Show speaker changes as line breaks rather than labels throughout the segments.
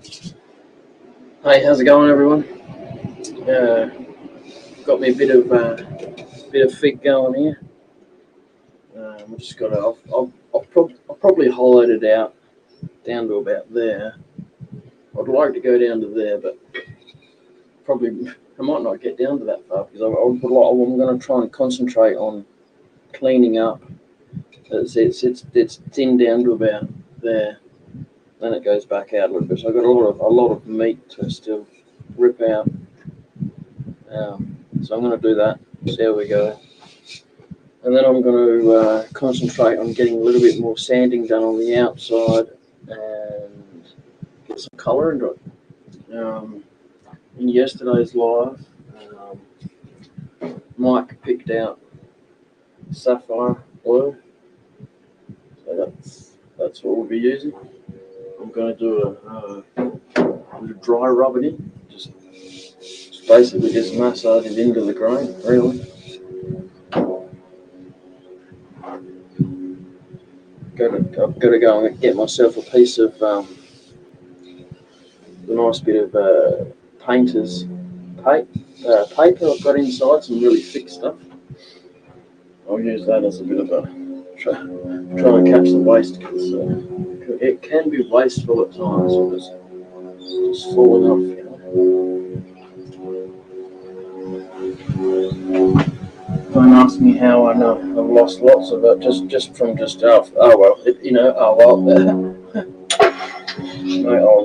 Hey, how's it going, everyone? Got me a bit of fig going here. I just got to. I'll probably hollowed it out down to about there. I'd like to go down to there, but probably I might not get down to that far because I'm going to try and concentrate on cleaning up. It's thin down to about there. Then it goes back out a little bit. So I've got a lot of meat to still rip out. So I'm going to do that. See how we go. And then I'm going to concentrate on getting a little bit more sanding done on the outside and get some colour into it. In yesterday's live, Mike picked out sapphire blue, so that's what we'll be using. I'm going to do a dry rub it in, just basically just massage it into the grain, really. I've got to go and get myself a piece of a nice bit of painter's paper I've got inside, some really thick stuff. I'll use that as a bit of a try and catch the waste because it can be wasteful at times because it's just falling off, Don't ask me how I know. I've lost lots of it just from no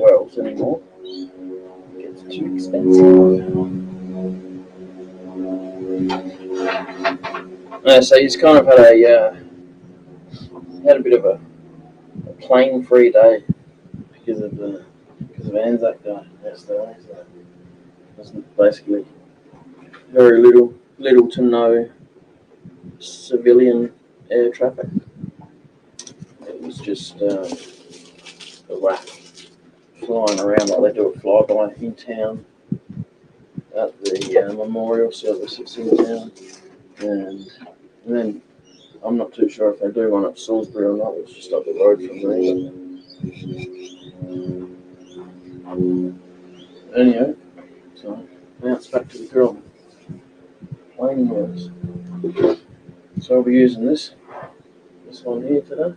wells anymore. It gets too expensive. So he's kind of had a bit of a plane-free day because of Anzac Day yesterday. So there's basically very little to no civilian air traffic. It was just the WAF flying around like they do a flyby in town at the memorial service that's in town, and then I'm not too sure if they do one up Salisbury or not. It's just up the road from me. Anyway, so now it's back to the grill. Planing works. So I'll be using this one here today.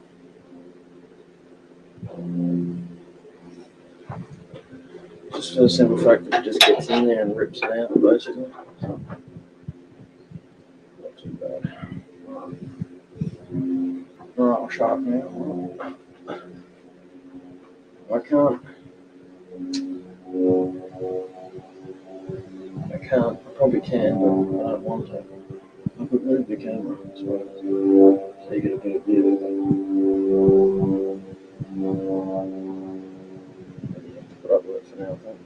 Just for the simple fact that it just gets in there and rips it out, basically. So, not too bad. Alright, I'll sharpen it. I probably can, but I don't want to. I could move the camera as well, so you get a better view of it. Put up with it for now, I think.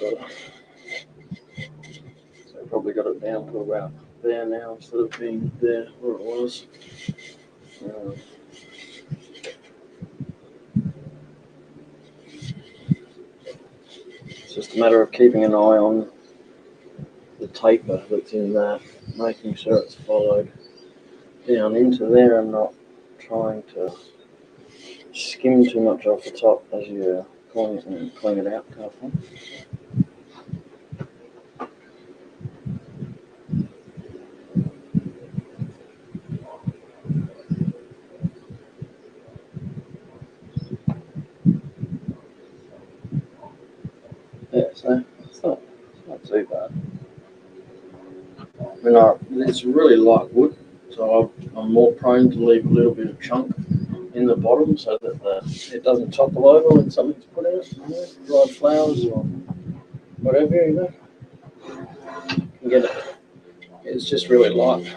So I probably got it down to about there now instead of being there where it was. It's just a matter of keeping an eye on the taper that's in there, making sure it's followed down into there and not trying to skim too much off the top as you clean it out carefully. Yeah, so it's not too bad. I mean, it's really light wood, so I'm more prone to leave a little bit of chunk in the bottom so that it doesn't topple over when something's put in it, dried flowers or whatever, You get it. It's just really light.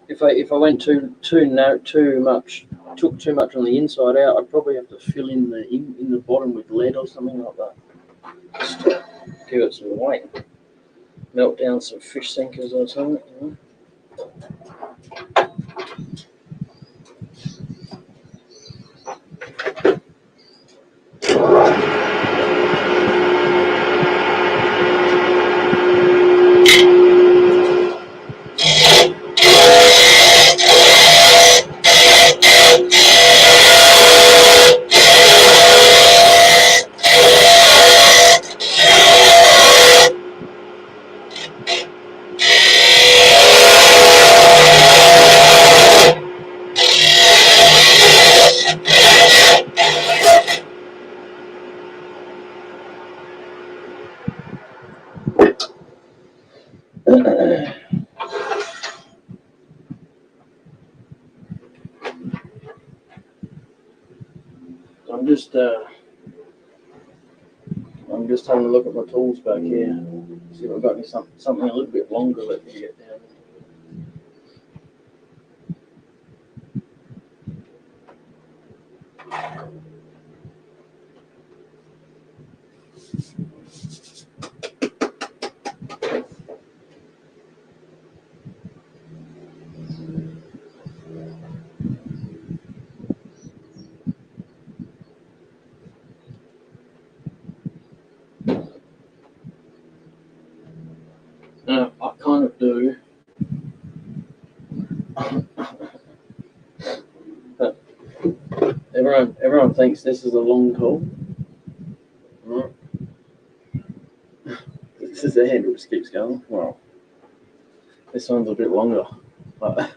If I went too much, took too much on the inside out, I'd probably have to fill in the bottom with lead or something like that. Just to give it some weight. Melt down some fish sinkers or something. I'm just having a look at my tools back here. See if I've got something a little bit longer that can get down. I kind of do. But everyone thinks this is a long tool. Right. This is the handle just keeps going. Well, this one's a bit longer. But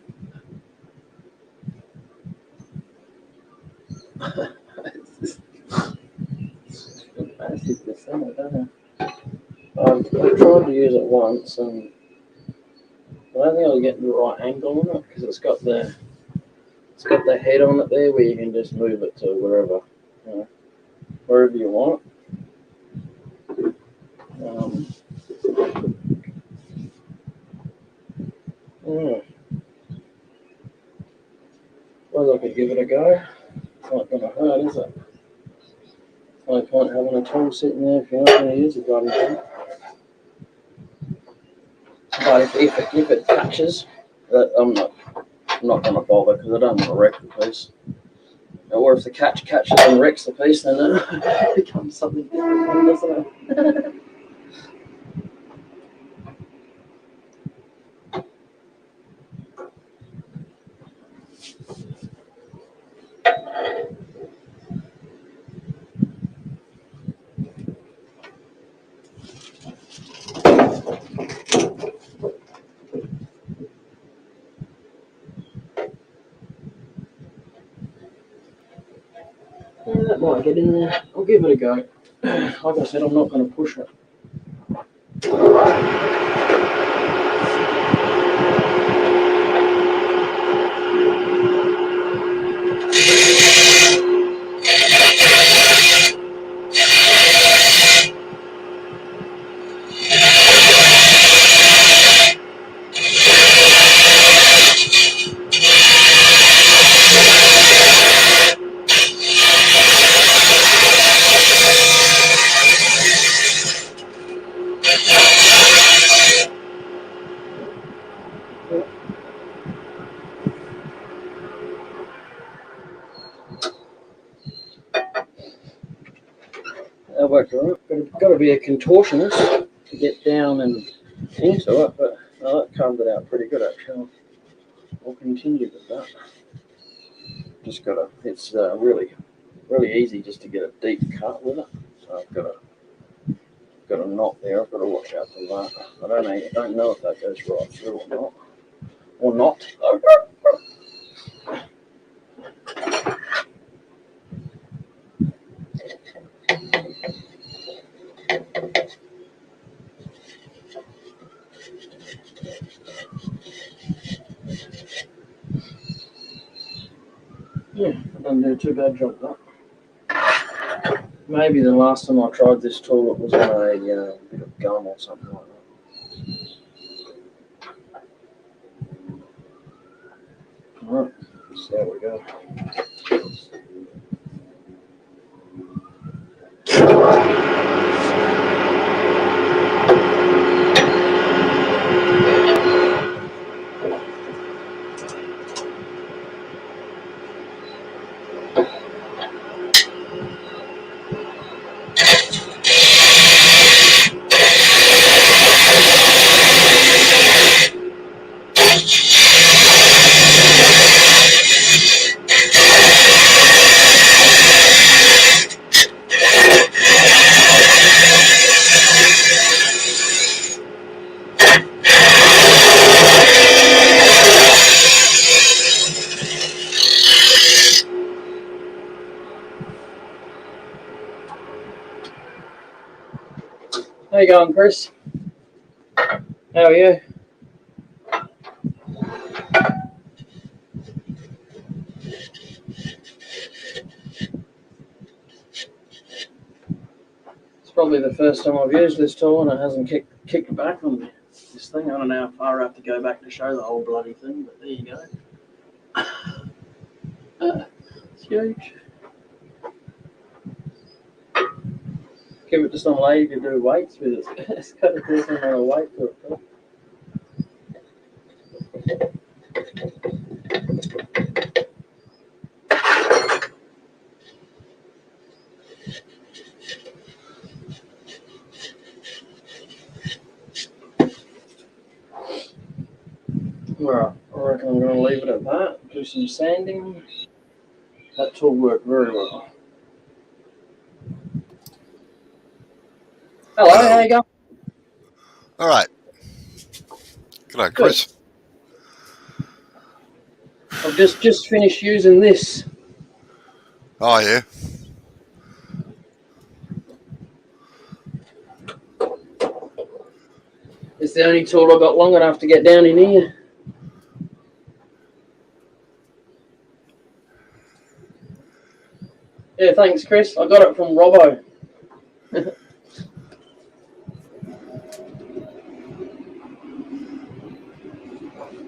I've tried to use it once and I don't think I was getting the right angle on it because it's got the head on it there where you can just move it to wherever you want. Well, I could give it a go. It's not going to hurt, is it? No point having a tool sitting there if you're not going to use the bloody thing. But if it catches, I'm not going to bother because I don't want to wreck the piece. Or if the catch catches and wrecks the piece, then it becomes something different, doesn't it? Yeah, that might get in there. I'll give it a go. Like I said, I'm not going to push it. worked alright. Got to be a contortionist to get down and into it, but that carved it out pretty good actually. I'll continue with that. Just gotta. It's really easy just to get a deep cut with it. So I've got a knot there. I've got to watch out for that. I don't know if that goes right through or not. Or not. Yeah, I didn't do too bad job of that. Maybe the last time I tried this tool, it was on a bit of gum or something like that. Alright, so there we go. How you going, Chris? How are you? It's probably the first time I've used this tool and it hasn't kicked back on me. This thing, I don't know how far I have to go back to show the whole bloody thing, but there you go. It's huge. Give it to some lady to do weights with it. It's got a decent amount of weight to it. Too. Right, I reckon I'm going to leave it at that. Do some sanding. That tool worked very well. Hello, how you going?
All right. G'day, Chris.
I've just finished using this.
Oh, yeah.
It's the only tool I've got long enough to get down in here. Yeah, thanks, Chris. I got it from Robbo.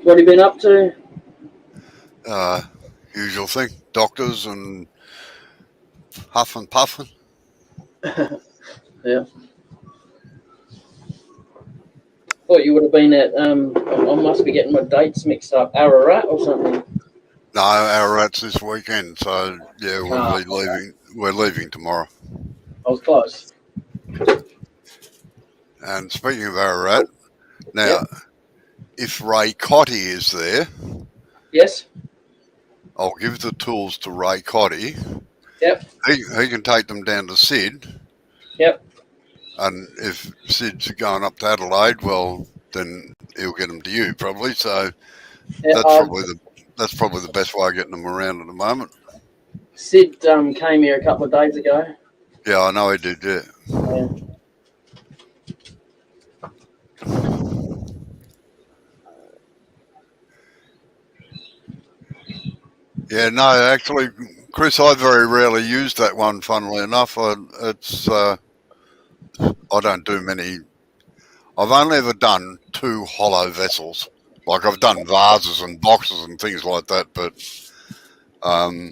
What have you been up to?
Usual thing. Doctors and huffing puffing.
Yeah. Thought you would have been at, I must be getting my dates mixed up, Ararat or something.
No, Ararat's this weekend, so yeah, we're leaving tomorrow.
I was close.
And speaking of Ararat, now, if Ray Cotty is there,
yes,
I'll give the tools to Ray Cotty.
Yep.
He can take them down to Sid.
Yep.
And if Sid's going up to Adelaide, well, then he'll get them to you probably. So that's probably the best way of getting them around at the moment.
Sid came here a couple of days ago.
Yeah, I know he did. Yeah. Yeah, no, actually, Chris, I very rarely use that one. Funnily enough, I don't do many. I've only ever done 2 hollow vessels. Like I've done vases and boxes and things like that, but I've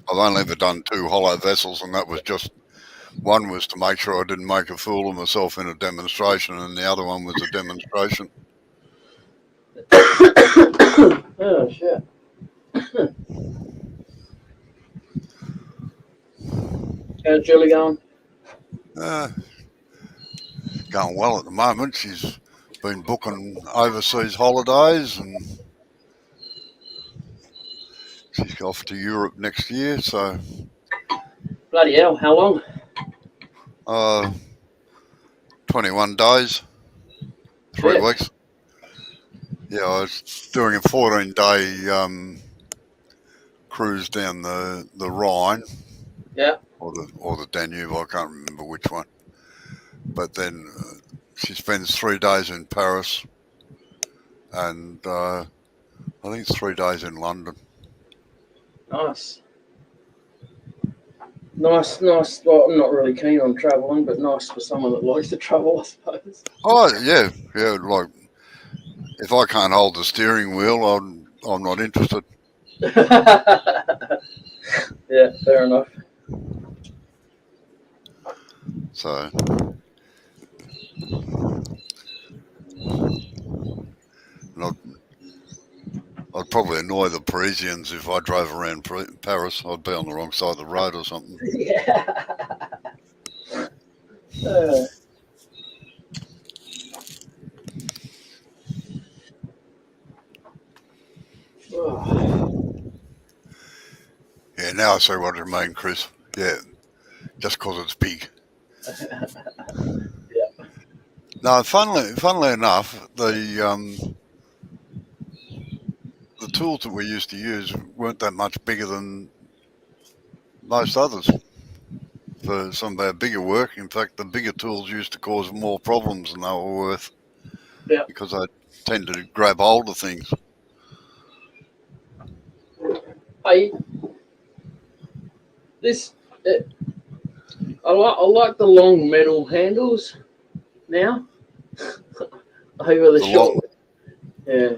only ever done 2 hollow vessels, and that was just one was to make sure I didn't make a fool of myself in a demonstration, and the other one was a demonstration.
Oh shit. How's Julie going?
Uh, Going well at the moment. She's been booking overseas holidays and she's off to Europe next year. So,
Bloody hell, how long?
uh, 21 days, three
Shit.
weeks. Yeah, I was doing a 14-day cruise down the Rhine
Yeah.
or the Danube. I can't remember which one. But then she spends 3 days in Paris and I think it's 3 days in London.
Nice. Nice, nice. Well, I'm not really keen on travelling, but nice for someone that likes to travel, I suppose.
Oh yeah, yeah. Like if I can't hold the steering wheel, I'm not interested.
Yeah, fair enough.
So I'd, I'd probably annoy the Parisians if I drove around Paris. I'd be on the wrong side of the road or something.
Yeah. Uh, oh.
Yeah, now I see what you mean, Chris. Yeah, just 'cause it's big.
Yeah.
No, funnily enough, the tools that we used to use weren't that much bigger than most others for some of our bigger work. In fact, the bigger tools used to cause more problems than they were worth
Yeah.
because I tend to grab hold of things.
Hey, this. I like the long metal handles now over the
The lot,
short. Yeah.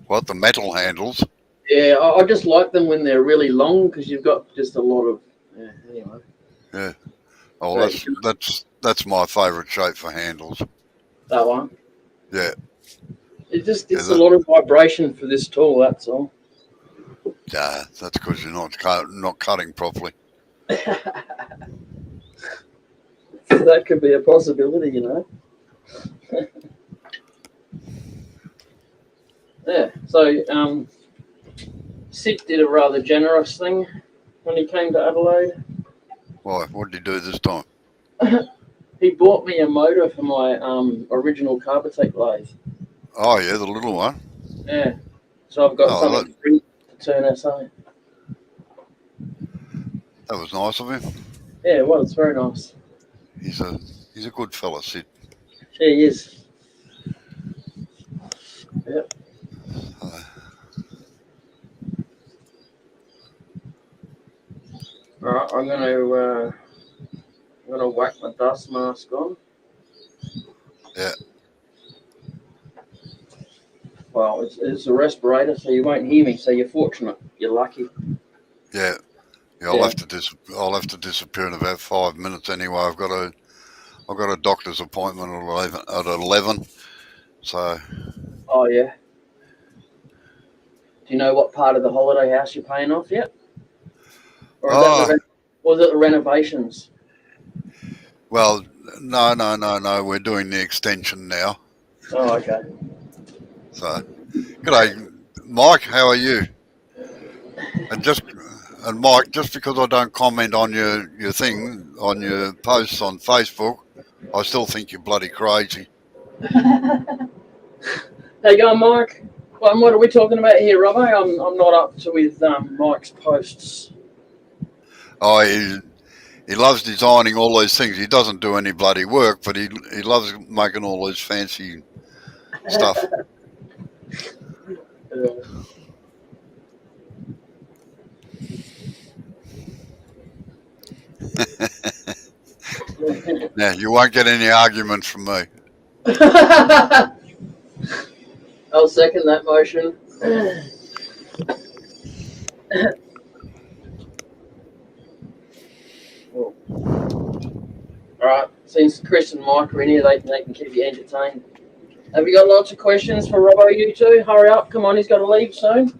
what the metal handles?
Yeah, I just like them when they're really long because you've got just a lot of. Yeah, anyway.
Yeah. Oh,
But
that's my favourite shape for handles.
that one.
Yeah.
It just
Yeah.
gets a lot of vibration for this tool, that's all.
That's because you're not cutting properly.
That could be a possibility, you know. Yeah, so Sid did a rather generous thing when he came to Adelaide.
Why? What did you do this time?
He bought me a motor for my original Carbotech lathe.
Oh yeah, the little one.
Yeah, so I've got
Oh,
something free to turn SA.
that was nice of him.
Yeah, well, it's very nice.
He's a good fella, Sid.
Yeah, he is. Yep.
Uh,
All right, I'm gonna whack my dust mask on.
yeah.
Well, it's a respirator, so you won't hear me. So you're fortunate. You're lucky.
Yeah. Yeah.
Yeah.
I'll have to disappear in about 5 minutes anyway. I've got a doctor's appointment at 11. So
Oh yeah. Do you know what part of the holiday house you're paying off yet? Or is that
oh
was it the renovations?
well, no. We're doing the extension now.
Oh, okay.
So g'day, Mike. How are you? And Mike, just because I don't comment on your thing on your posts on Facebook, I still think you're bloody crazy.
How you going, Mike? Well, what are we talking about here, Robbo? I'm not up to with Mike's posts.
Oh, he loves designing all these things. He doesn't do any bloody work, but he loves making all this fancy stuff. Now you won't get any arguments from me.
I'll second that motion. All right, since Chris and Mike are in here, they can keep you entertained. Have you got lots of questions for Robbo, you two? Hurry up, come on, he's got to leave soon.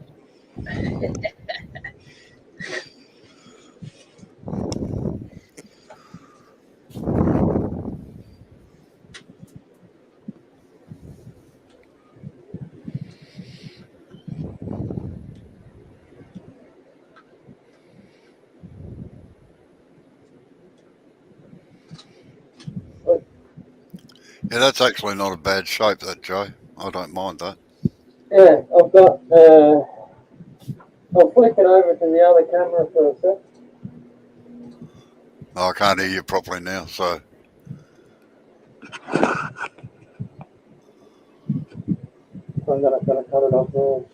Yeah, that's actually not a bad shape, that, Joe. I don't mind that.
Yeah, I've got. I'll flick it over to the other camera for a sec.
Oh, I can't hear you properly now, so.
So I'm gonna cut it off there.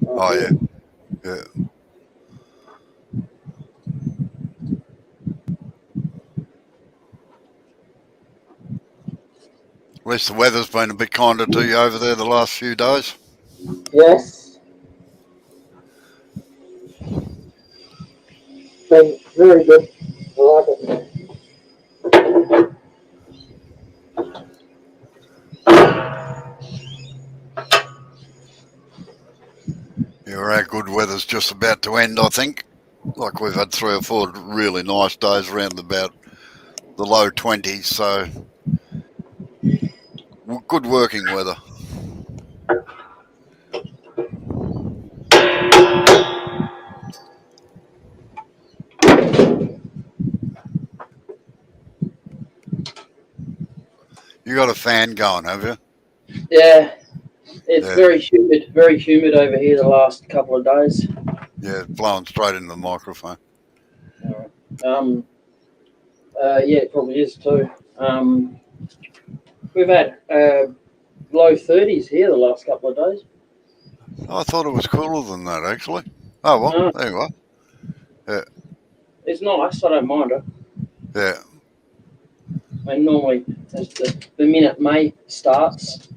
Oh, yeah. Yeah. At least the weather's been a bit kinder to you over there the last few days.
Yes. Been very good. I like it.
Yeah, our good weather's just about to end, I think. Like we've had 3 or 4 really nice days around about the low 20s, so good working weather. You got a fan going, have you?
Yeah, it's
Yeah,
very humid over here the last couple of days.
yeah, blowing straight into the microphone.
Alright. Yeah, it probably is too. We've had low 30s here the last couple of days.
I thought it was cooler than that, actually. Oh, well,
No,
there you are. Yeah,
it's nice. I don't mind it.
yeah,
I mean, normally, as the minute May starts,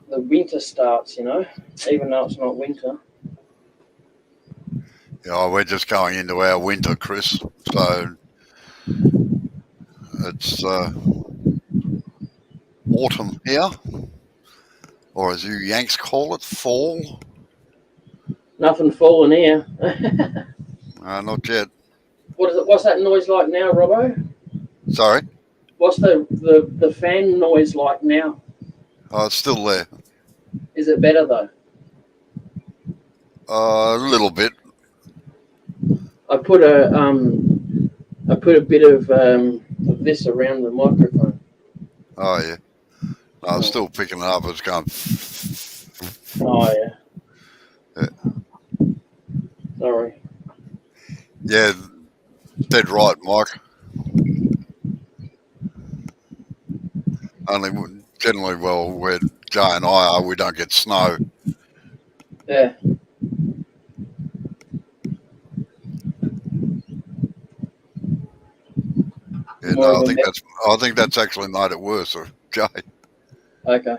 the winter starts, even though it's not winter.
yeah. Oh, we're just going into our winter, Chris. So it's autumn here, or as you Yanks call it, fall.
Nothing falling here.
Not yet.
What is it? What's that noise like now, Robbo?
Sorry.
What's the fan noise like now?
Oh, it's still there.
Is it better though?
A little bit.
I put a bit of this around the microphone.
Oh, yeah. I was
Oh,
still picking it up. It's going.
oh yeah.
Yeah,
Sorry.
yeah, dead right, Mike. Only generally, well, where Jay and I are, we don't get snow.
Yeah.
Yeah,
More
no,
of a
I think that's actually made it worse, Jay.
okay.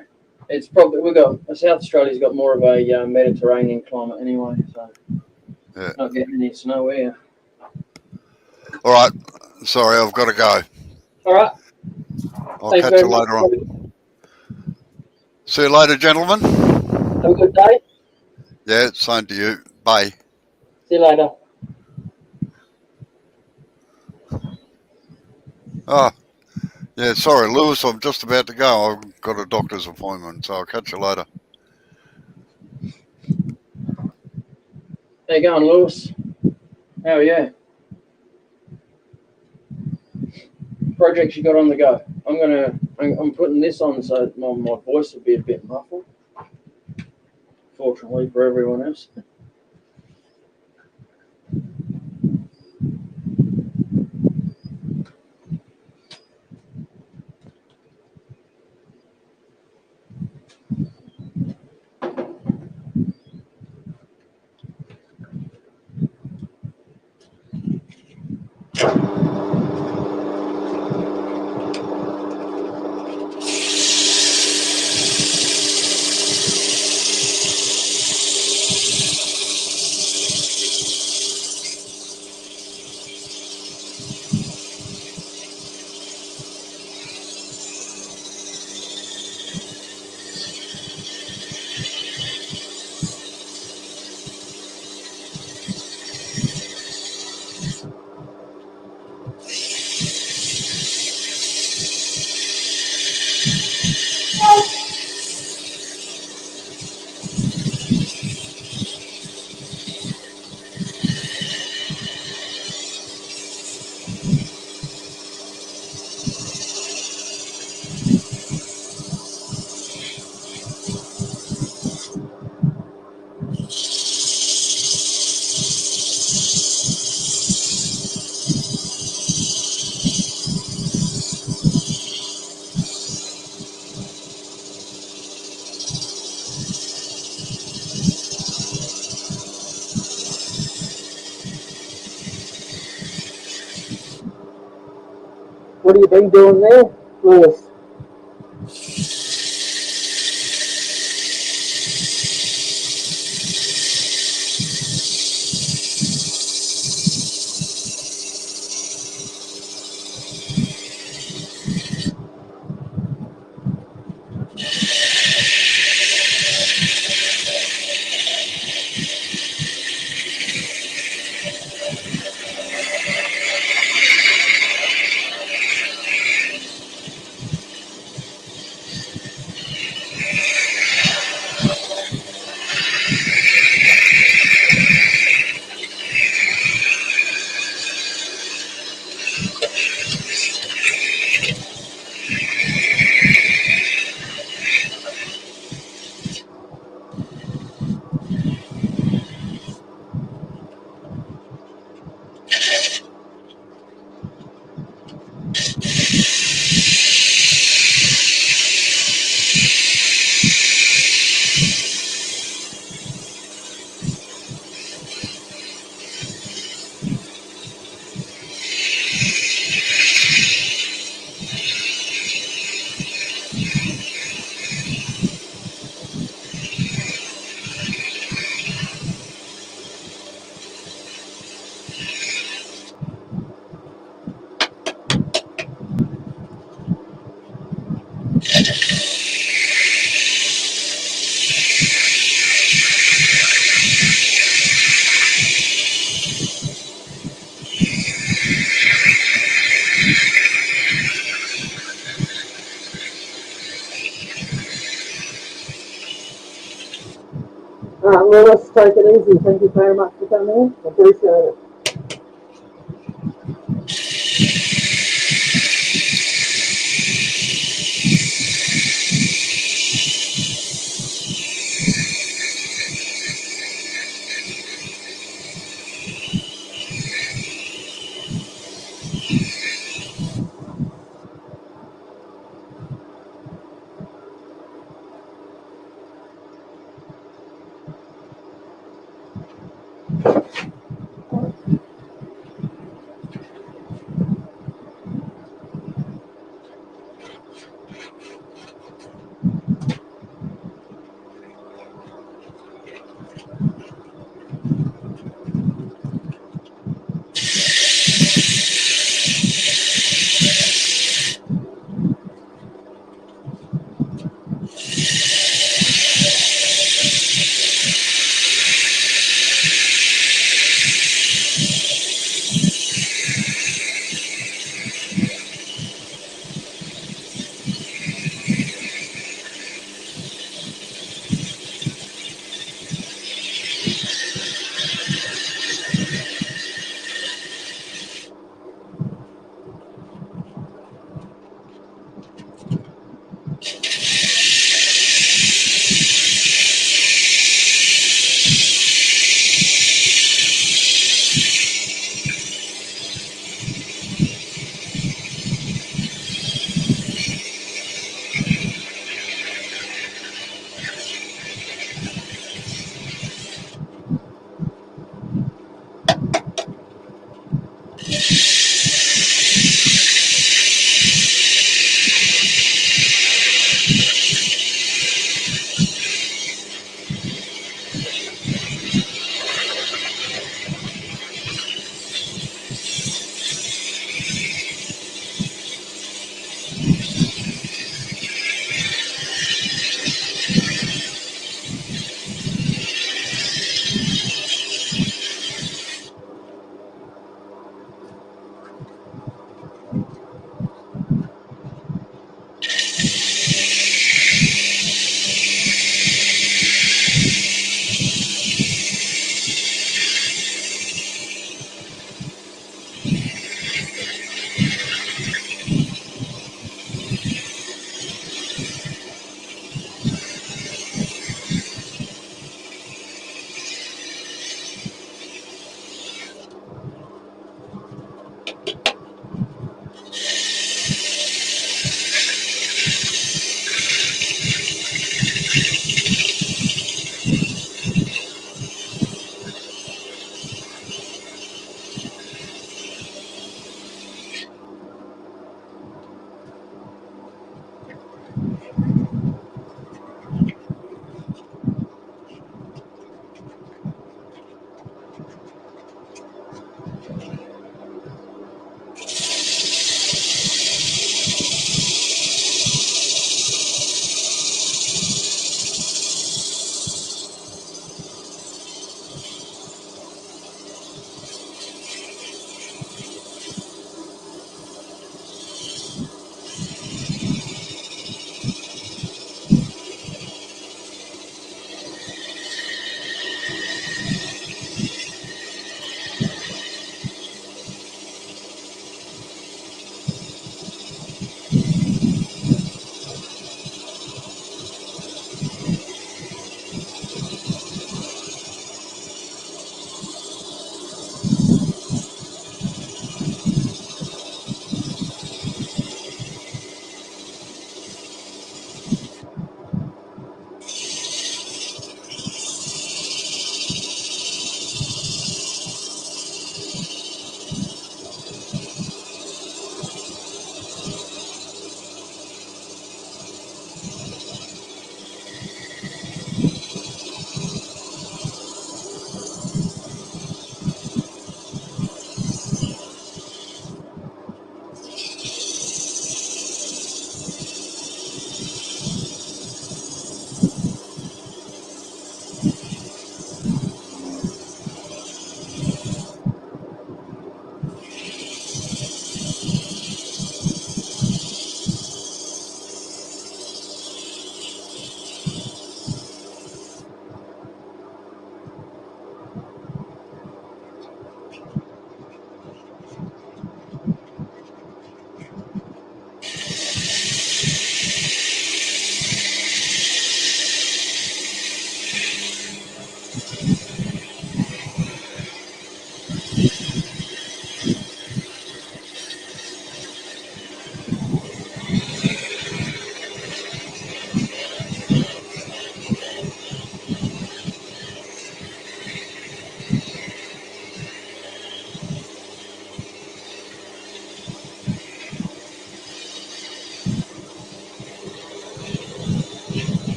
It's probably we got South Australia's got more of a Mediterranean climate anyway, so
Yeah.
not getting any snow here.
All right. Sorry, I've got to go.
All right.
I'll
Thanks
catch
very
you
much.
later on. See you later, gentlemen.
Have a good day.
Yeah, same to you. Bye.
See you later.
Oh, yeah, sorry, Lewis. I'm just about to go. I've got a doctor's appointment, so I'll catch you later.
How you going, Lewis? How are you? Projects you got on the go? I'm putting this on so my voice will be a bit muffled. Fortunately for everyone else. what have you been doing there, Lewis? Lewis, take it easy. Thank you very much for coming in. Appreciate it.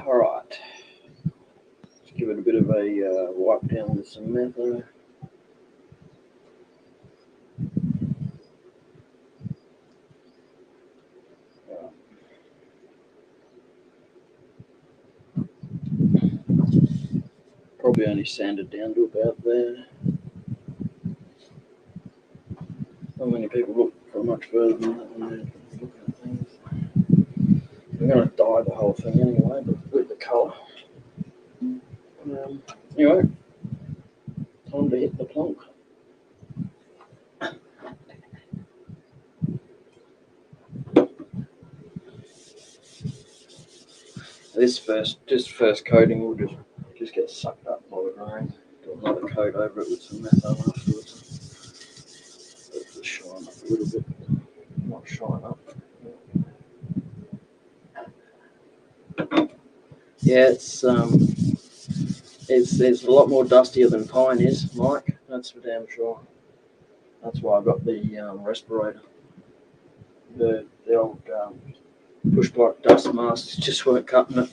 All right. Let's give it a bit of a wipe down with some metho. Probably only sanded down to about there. Not many people look for much further than that when they're looking at things. I'm going to dye the whole thing anyway, but with the colour. Anyway, time to hit the plonk. This first coating will just get sucked up by the rain. Do another coat over it with some metho afterwards. Just shine up a little bit. Not shine up. Yeah, it's a lot more dustier than pine is, Mike. That's for damn sure. That's why I got the respirator. The old push bike dust masks just weren't cutting it.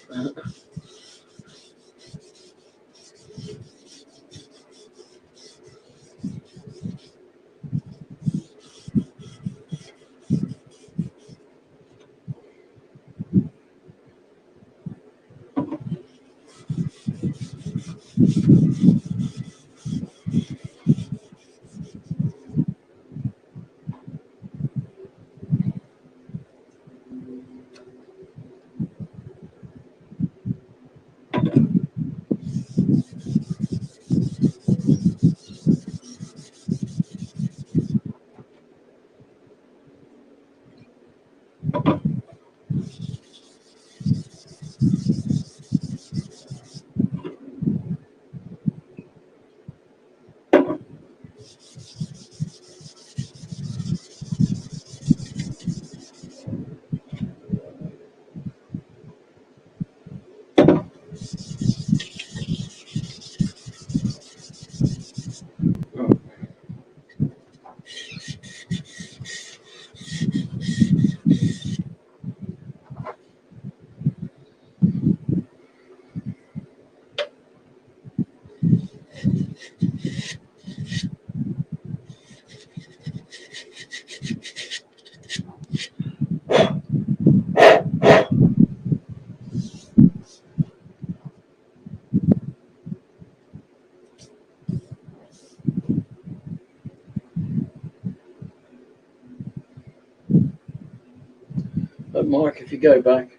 But Mike, if you go back,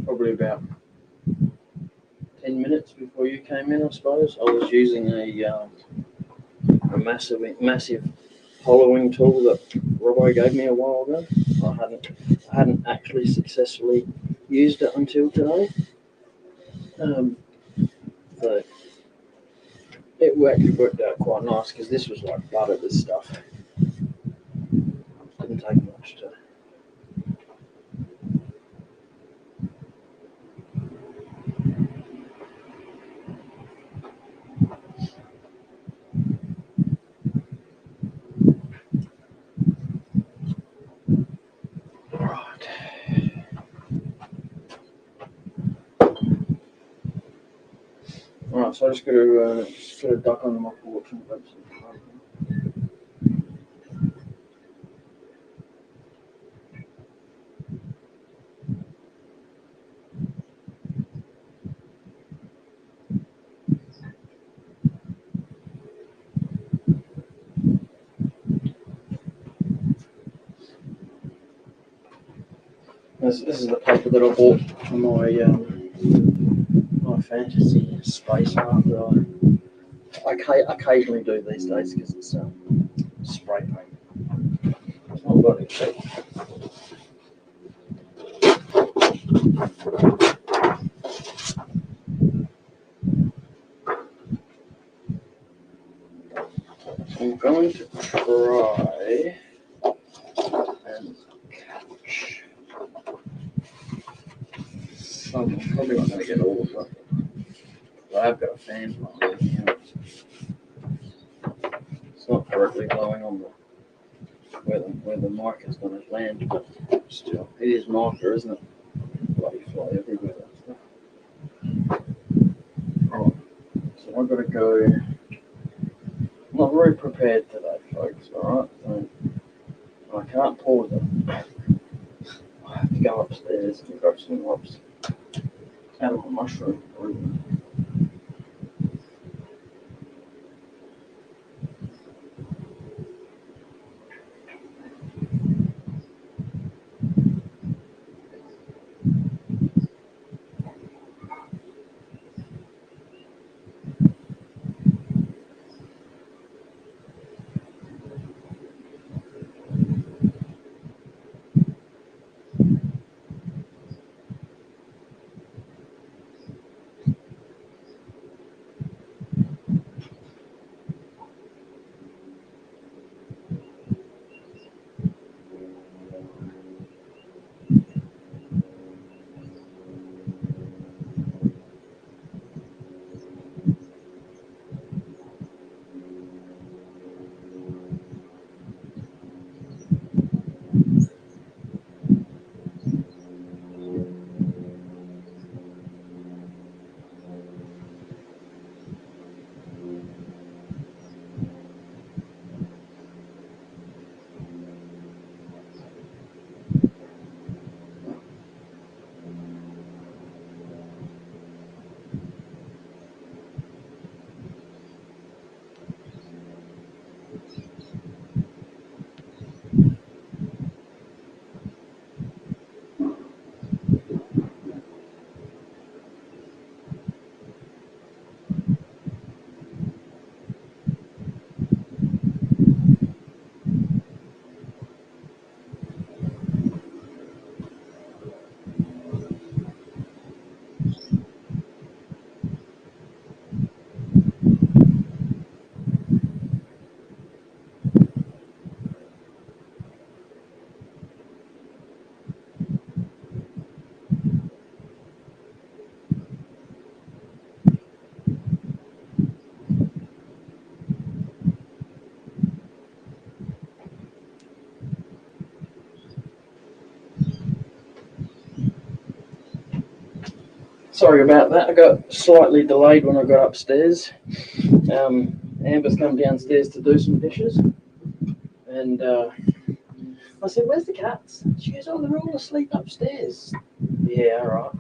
probably about 10 minutes before you came in, I suppose, I was using a massive hollowing tool that Robbo gave me a while ago. I hadn't actually successfully used it until today. So it actually worked out quite nice because this was like butter, this stuff. Didn't take much to. Right. Alright, so I just got to duck onto my porch and grab some fun. This is the paper that I bought for my fantasy space art that I occasionally do these days because it's spray paint. It's not bloody cheap. I'm going to try and catch some. I'm probably not going to get all of it. But I've got a fan blowing here. It's not correctly blowing on the where the mic is going to land, but still, it is mica, isn't it? Bloody fly everywhere. Right, so I've got to go. I'm not very prepared today, folks. All right, so I can't pause it. I have to go upstairs and grab some lobs out of my mushroom room. Sorry about that. I got slightly delayed when I got upstairs. Amber's come downstairs to do some dishes, and I said, "Where's the cats?" She goes, "Oh, they're all asleep upstairs." Yeah, all right.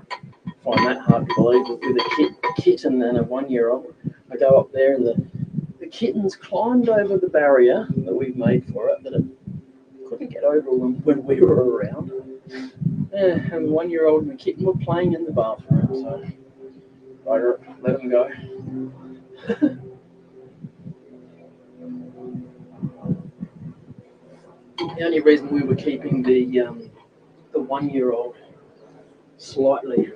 Find that hard to believe with a kitten and a 1-year-old. I go up there, and the kitten's climbed over the barrier that we've made for it that it couldn't get over when we were around. Yeah, and the 1-year-old and the kitten were playing in the bathroom, so I let them go. The only reason we were keeping the 1-year-old slightly,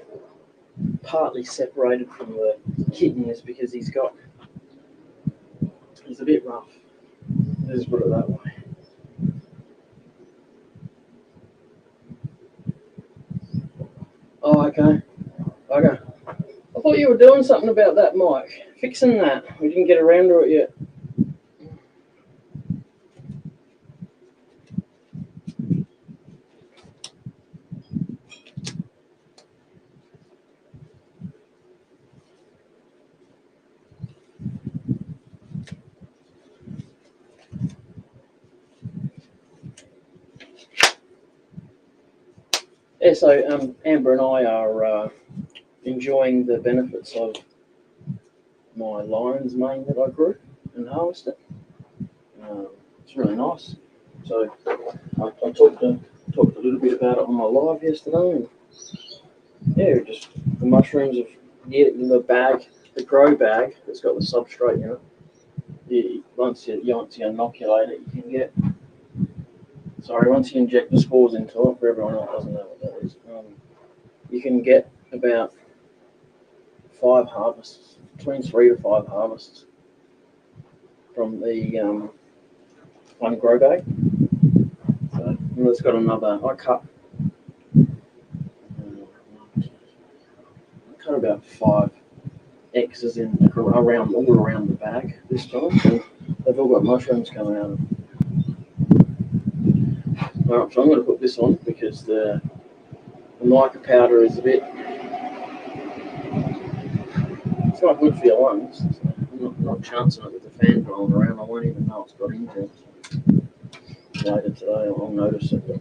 partly separated from the kitten is because he's a bit rough. Let's put it that way. Oh, okay. Okay. I thought you were doing something about that mic. Fixing that. We didn't get around to it yet. Yeah, so Amber and I are enjoying the benefits of my lion's mane that I grew and harvested. It's really nice. So I talked a little bit about it on my live yesterday, and yeah, just the mushrooms have get it in the bag, the grow bag that's got the substrate in it. Once you inoculate it, you can get. Sorry, once you inject the spores into it, for everyone else doesn't know what that is, you can get about 5 harvests, between 3 to 5 harvests from the one grow bag. So, and it's got another. I cut about 5 X's in around all around the bag this time, and they've all got mushrooms coming out of them. Alright, so I'm going to put this on because the mica powder is a bit. It's not good for your lungs. So I'm not chancing it with the fan blowing around. I won't even know it's got into it. So later today, I'll notice it. But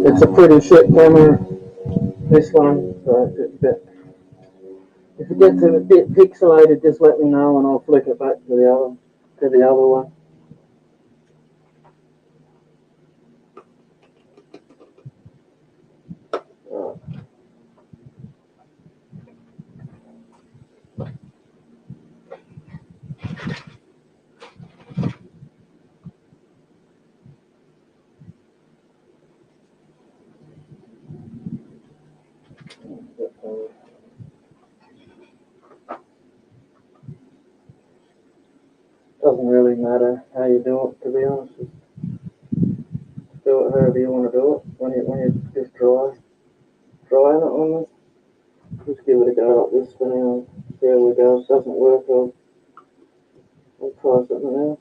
it's a pretty shit camera, this one. So if it gets a bit pixelated, just let me know and I'll flick it back to the other one. Doesn't really matter how you do it, to be honest. Just do it however you want to do it. When you just drying it on this, just give it a go like this for now. See how we go. If it doesn't work, I'll try something else.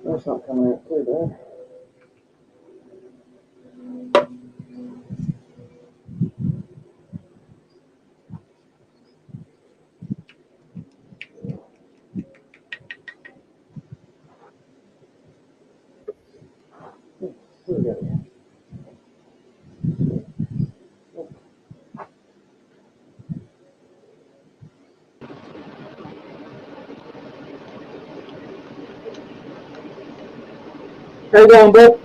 That's not coming out too bad. Here we go. How you going, Bob?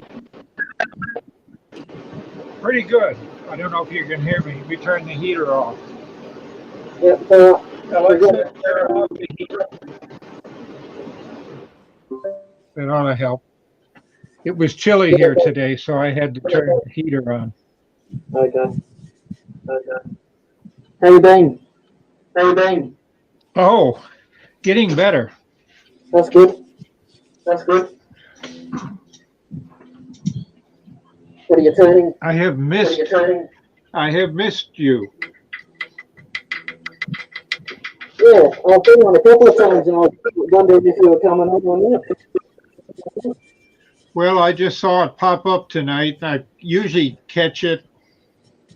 Pretty good. I don't know if you can hear me. We turned the heater off.
Yep,
Alexa, turn off the heater. That ought to help. It was chilly here today, so I had to turn the heater on.
Okay. How you been?
Oh, getting better.
That's good. What are you turning?
I have missed you.
Yeah, I've been on a couple of times and I was wondering if you were coming on or not.
Well, I just saw it pop up tonight. I usually catch it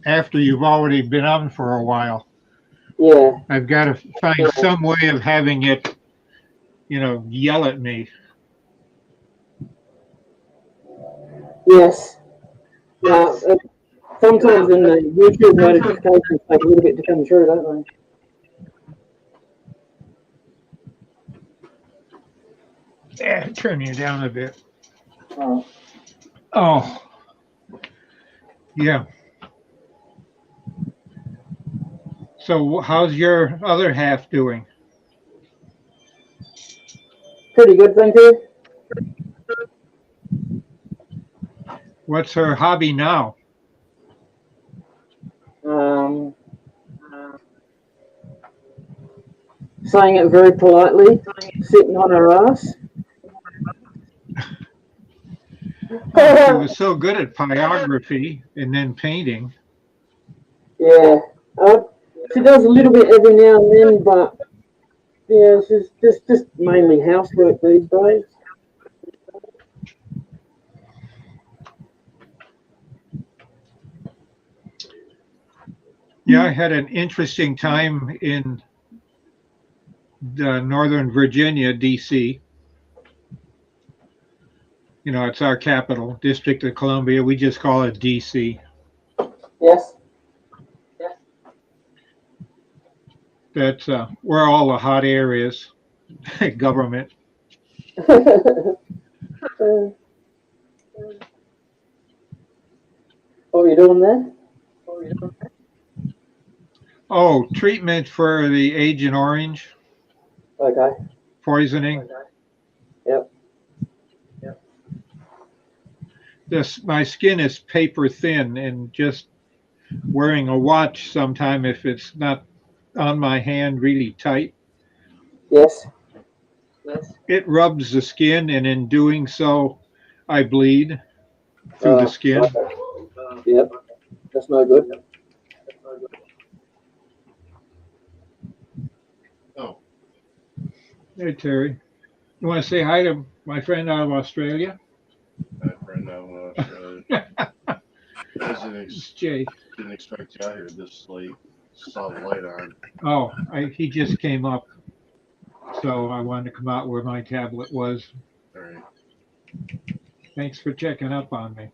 after you've already been on for a while.
Yeah.
I've got to find some way of having it, yell at me.
Yes. Now, sometimes in the YouTube notifications take a little bit to come through, don't
Yeah, turn you down a bit.
they? Oh.
Oh, yeah. So how's your other half doing?
Pretty good, thank you.
What's her hobby now?
Um, saying it very politely, sitting on her ass.
Oh, she was so good at pyrography and then painting.
Yeah. She does a little bit every now and then, but yeah, she's just mainly housework these days.
Yeah, I had an interesting time in Northern Virginia, D.C. It's our capital, District of Columbia. We just call it D.C.
Yes.
That's where all the hot air is, government.
What are you doing there?
Oh, treatment for the Agent Orange
Okay.
poisoning.
Yep.
My skin is paper thin, and just wearing a watch sometime if it's not on my hand really tight,
Yes.
it rubs the skin, and in doing so, I bleed through the skin.
Okay. Yep. That's no good.
Oh,
Hey, Terry. You want to say hi to my friend out of Australia?
My friend out in Australia.
It's Jay.
Didn't expect you out here this late. Saw the light on.
Oh, he just came up. So I wanted to come out where my tablet was.
All right.
Thanks for checking up on me.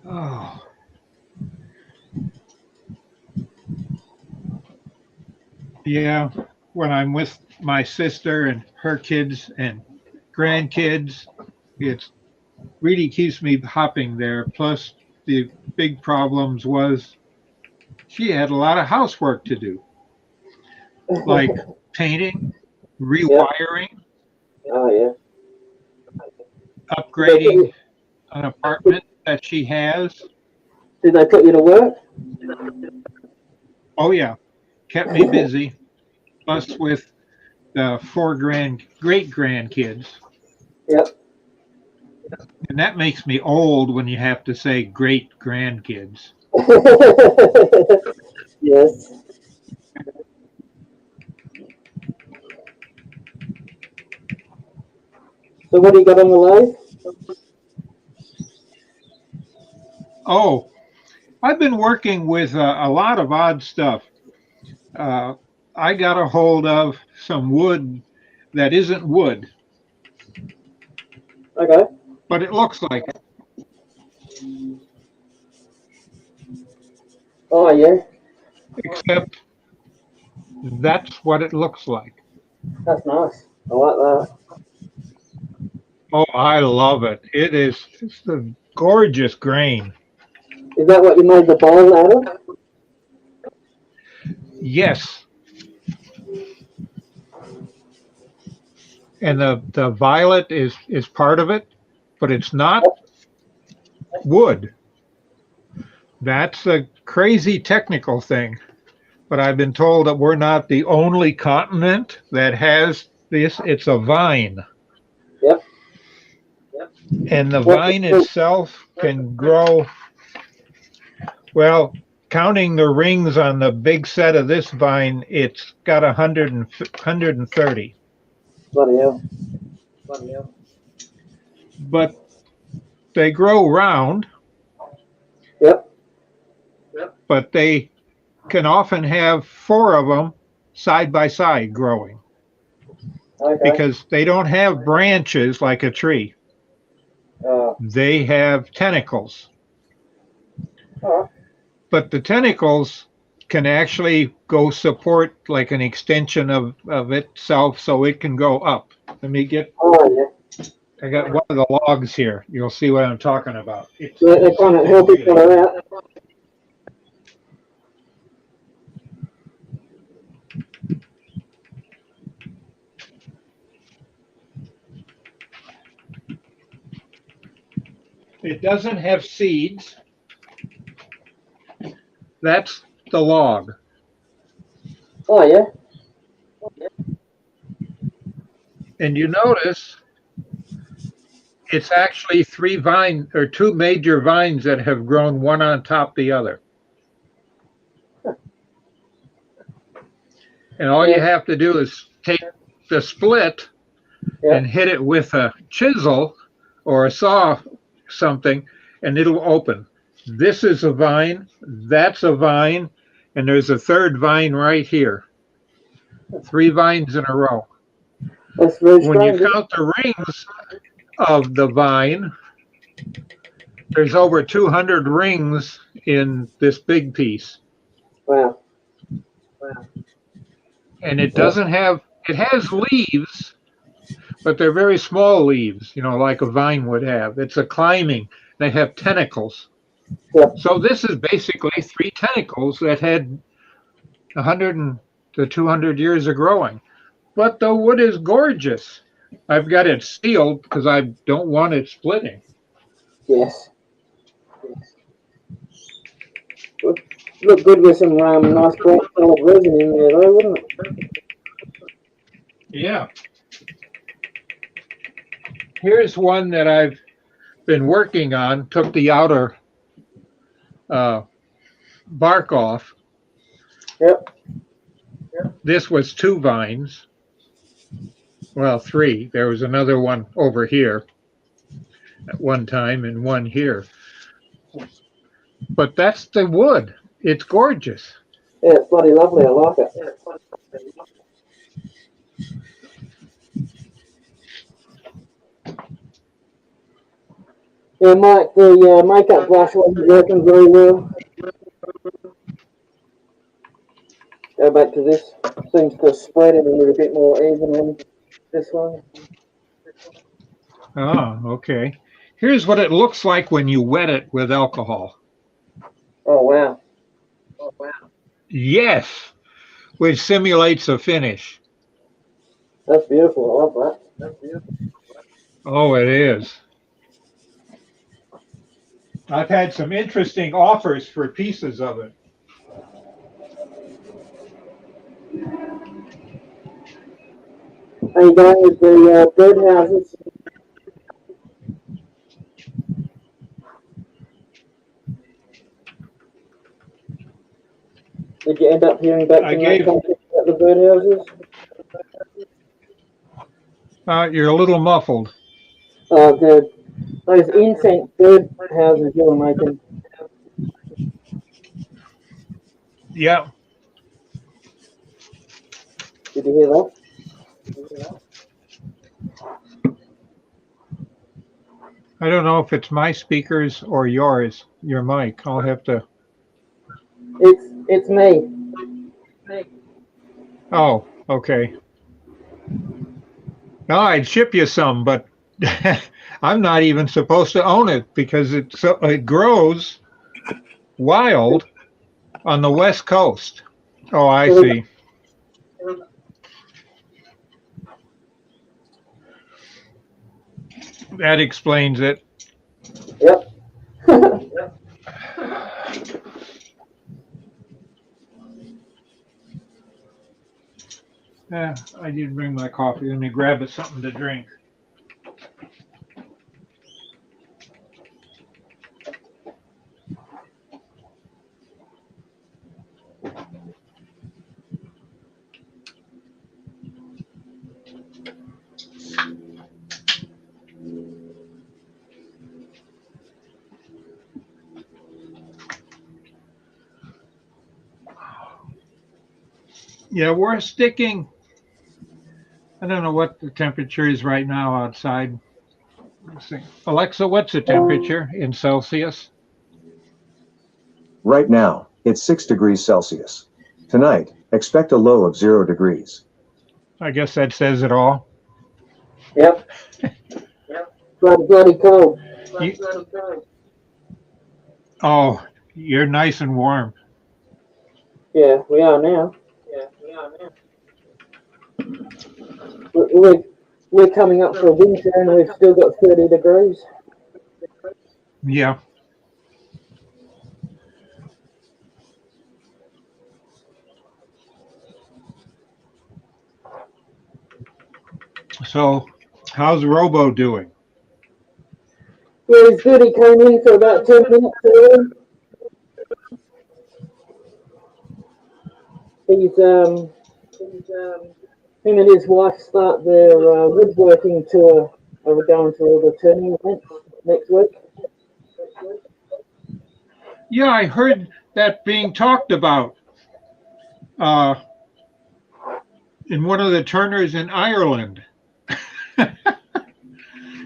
Oh. Yeah, when I'm with my sister and her kids and grandkids, it really keeps me hopping there. Plus, the big problems was she had a lot of housework to do, like painting, rewiring,
Oh yeah.
upgrading an apartment that she has.
Did they put you to work?
Oh yeah, kept me busy. Plus with the great grandkids,
Yep.
and that makes me old when you have to say great grandkids.
Yes. So what do you got on the lathe?
Oh, I've been working with a lot of odd stuff. I got a hold of some wood that isn't wood,
Okay.
but it looks like it.
Oh yeah.
Except that's what it looks like.
That's nice. I like that.
Oh, I love it. It's a gorgeous grain.
Is that what you made the bowl out of?
Yes. And the violet is part of it, but it's not wood. That's a crazy technical thing. But I've been told that we're not the only continent that has this. It's a vine.
Yep.
And the
What's
vine
the fruit?
itself can grow, well, counting the rings on the big set of this vine, it's got 130.
Bloody hell.
but they grow round,
Yep.
but they can often have four of them side by side growing
Okay.
because they don't have branches like a tree. They have tentacles.
All right.
But the tentacles can actually go support like an extension of itself so it can go up. Let me get,
Oh, yeah.
I got one of the logs here. You'll see what I'm talking about. It's
Yeah, they kind of
something
help each
really
other out.
It doesn't have seeds. That's the log.
Oh, yeah.
And you notice it's actually three vine or two major vines that have grown one on top of the other. And all you have to do is take the split and hit it with a chisel or a saw something, and it'll open. This is a vine, that's a vine, and there's a third vine right here. Three vines in a row.
That's very
When you
strange.
count the rings of the vine, there's over 200 rings in this big piece.
Wow.
And it doesn't have, it has leaves, but they're very small leaves, like a vine would have. It's a climbing. They have tentacles.
Yep.
So this is basically three tentacles that had 100 to 200 years of growing. But the wood is gorgeous. I've got it sealed because I don't want it splitting.
Yes. Look good with some nice bright coloured resin in there, though, wouldn't it?
Yeah. Here's one that I've been working on. Took the outer bark off.
Yep.
This was two vines. Well, three. There was another one over here at one time and one here. But that's the wood. It's gorgeous.
Yeah, it's bloody lovely. I like it. Yeah, Mike, the makeup brush wasn't working very well. Go back to this. Seems to spread it a little bit more evenly. This one.
Oh, okay. Here's what it looks like when you wet it with alcohol.
Oh, wow.
Yes, which simulates a finish.
That's beautiful. I love that.
Oh, it is. I've had some interesting offers for pieces of it.
How you going with the birdhouses? Did you end up hearing back from that company about the birdhouses?
You're a little muffled.
Those incense birdhouses you were making.
Yeah.
Did you hear that?
I don't know if it's my speakers or yours, your mic. I'll have to.
It's me.
Oh, okay. No, I'd ship you some, but I'm not even supposed to own it because it grows wild on the West Coast. Oh, I see. That explains it.
Yep.
Yeah, I did bring my coffee. Let me grab it something to drink. Yeah, we're sticking. I don't know what the temperature is right now outside. Let's see. Alexa, what's the temperature in Celsius?
Right now, it's 6 degrees Celsius. Tonight, expect a low of 0 degrees.
I guess that says it all.
Yep. Bloody cold.
You- oh, you're nice and warm.
Yeah, we are now. We're coming up for winter and we've still got 30 degrees.
Yeah. So, how's Robo doing?
Yeah, he's good. He came in for about 10 minutes early. Him and his wife start their woodworking tour. We're going to all the turning events next week.
Yeah, I heard that being talked about in one of the Turners in Ireland.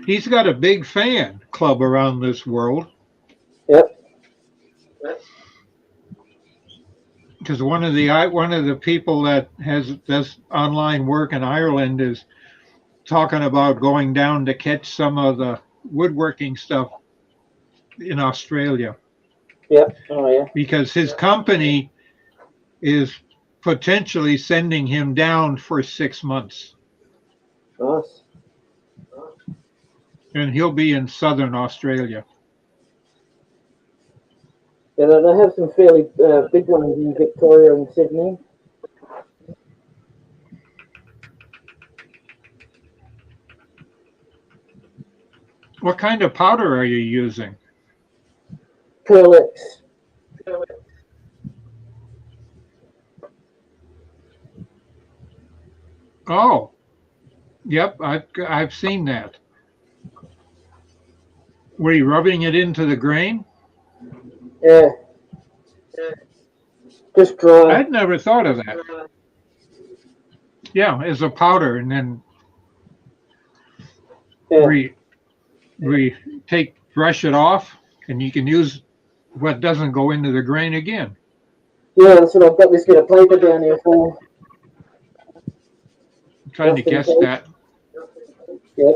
He's got a big fan club around this world.
Yep.
Because one of the people that does online work in Ireland is talking about going down to catch some of the woodworking stuff in Australia.
Yep. Oh yeah.
Because his company is potentially sending him down for 6 months.
Nice.
And he'll be in southern Australia.
Yeah, they have some fairly big ones in Victoria and Sydney.
What kind of powder are you using?
Perlex.
Oh, yep, I've seen that. Were you rubbing it into the grain?
Yeah. Just dry.
I'd never thought of that. Yeah, as a powder, and then
Yeah.
we brush it off, and you can use what doesn't go into the grain again.
Yeah, that's what I've got this bit of paper down here for.
I'm trying to guess that.
Yeah.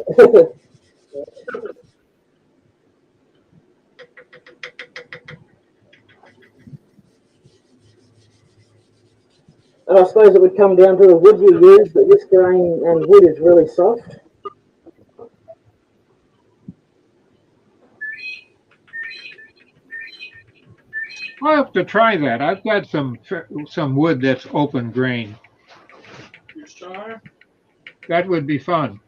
And I suppose it would come down to the wood you use, but this grain and wood is really soft.
I'll have to try that. I've got some wood that's open grain.
You sure?
That would be fun.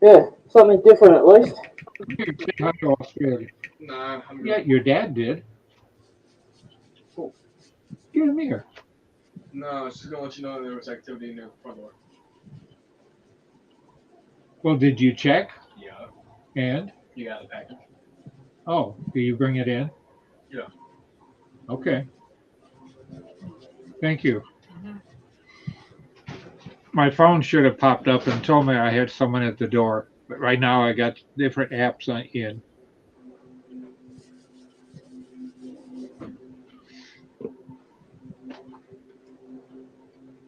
Yeah, something different at least.
Say hi to Australia.
Nah, I'm
Yeah, your dad did.
Cool.
Get him here.
No, I was just gonna let you know there was activity in the front door.
Well, did you check?
Yeah,
And?
you got the package.
Oh, do you bring it in?
Yeah.
Okay. Thank you. My phone should have popped up and told me I had someone at the door, but right now I got different apps in.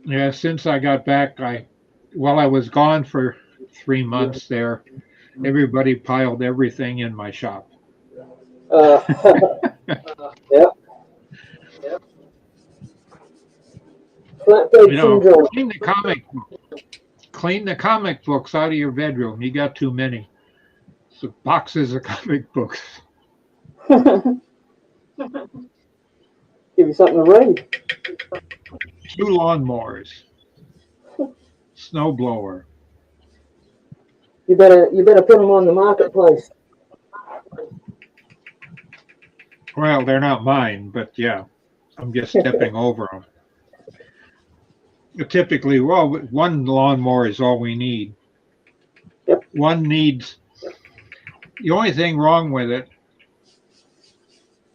Yeah, since I got back, while I was gone for 3 months there, everybody piled everything in my shop.
Yep. Flatbed
You know,
syndrome.
clean the comic books out of your bedroom. You got too many. So boxes of comic books.
Give you something to read.
2 lawnmowers. Snowblower.
You better put them on the marketplace.
Well, they're not mine, but yeah, I'm just stepping over them. Typically, well, one lawnmower is all we need.
Yep.
The only thing wrong with it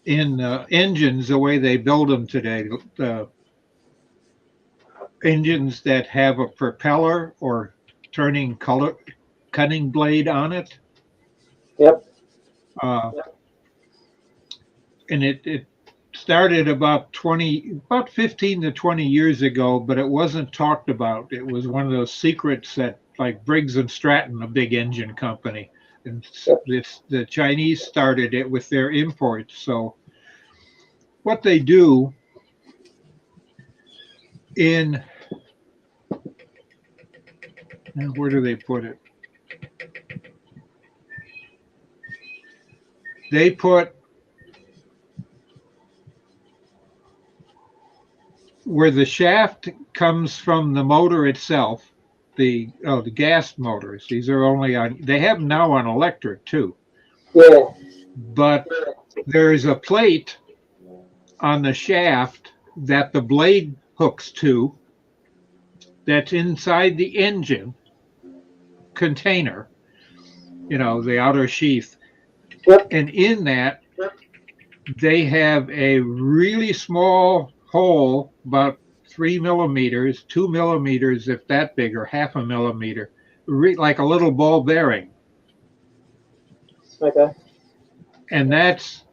in engines, the way they build them today, engines that have a propeller or cutting blade on it.
Yep.
Uh, and it started about 15 to 20 years ago, but it wasn't talked about. It was one of those secrets that, like Briggs and Stratton, a big engine company, and
Yep.
the Chinese started it with their imports. So what they do in, where do they put it? They put where the shaft comes from the motor itself, the gas motors. These are only on. They have them now on electric too,
Yeah.
but there is a plate on the shaft that the blade hooks to. That's inside the engine container. The outer sheath,
Yep.
and in that they have a really small hole, about 3 millimeters, 2 millimeters, if that big, or half a millimeter, like a little ball bearing.
Okay.
And that's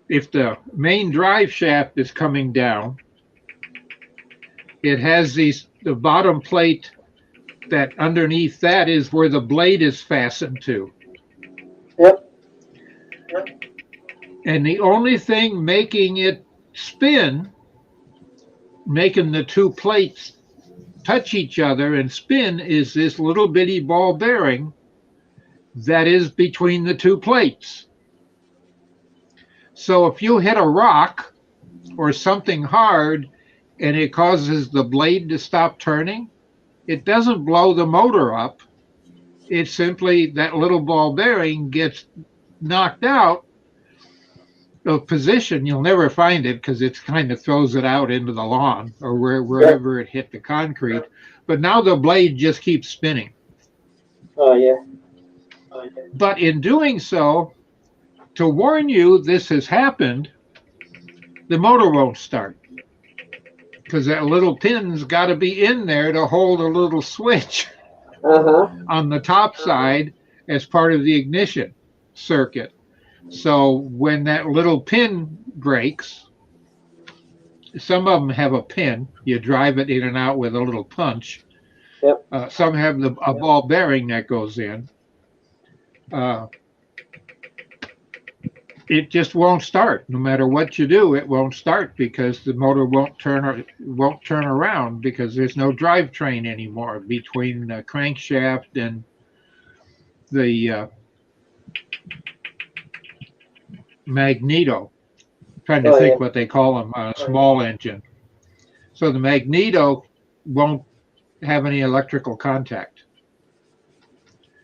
if the main drive shaft is coming down, it has the bottom plate that underneath that is where the blade is fastened to.
Yep.
And the only thing making it spin, making the two plates touch each other and spin, is this little bitty ball bearing that is between the two plates. So if you hit a rock or something hard and it causes the blade to stop turning, it doesn't blow the motor up. It's simply that little ball bearing gets knocked out of position. You'll never find it because it kind of throws it out into the lawn or wherever it hit the concrete. But now the blade just keeps spinning.
Oh yeah.
But in doing so, to warn you this has happened, the motor won't start because that little pin's got to be in there to hold a little switch on the top side as part of the ignition circuit. So when that little pin breaks, some of them have a pin. You drive it in and out with a little punch.
Yep.
Some have a ball bearing that goes in. It just won't start. No matter what you do, it won't start because the motor won't turn around because there's no drivetrain anymore between the crankshaft and the magneto. I'm trying to think what they call them on a small engine. So the magneto won't have any electrical contact.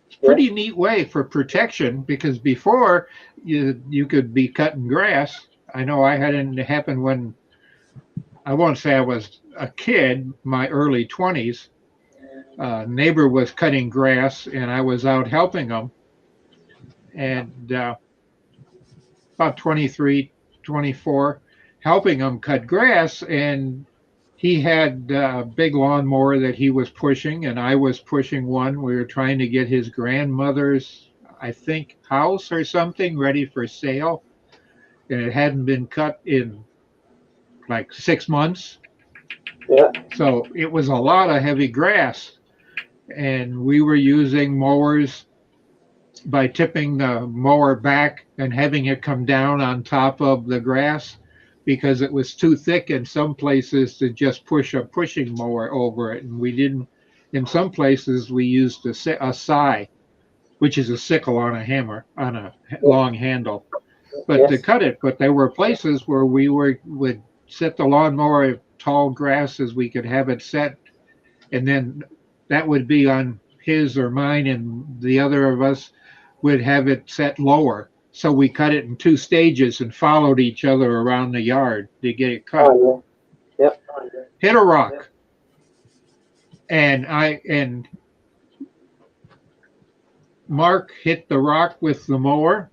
It's a pretty neat way for protection because before you could be cutting grass. I know I had it happen when, I won't say I was a kid, my early 20s. Neighbor was cutting grass and I was out helping him. And about 23, 24, helping him cut grass. And he had a big lawnmower that he was pushing, and I was pushing one. We were trying to get his grandmother's, I think, house or something ready for sale. And it hadn't been cut in like 6 months.
Yeah.
So it was a lot of heavy grass. And we were using mowers by tipping the mower back and having it come down on top of the grass because it was too thick in some places to just push a pushing mower over it. And we didn't, in some places, we used a scythe, which is a sickle on a hammer, on a long handle, but to cut it. But there were places where we would set the lawnmower tall grass as we could have it set, and then that would be on his or mine, and the other of us would have it set lower. So we cut it in 2 stages and followed each other around the yard to get it cut.
Oh yeah. Yep.
Hit a rock. And Mark hit the rock with the mower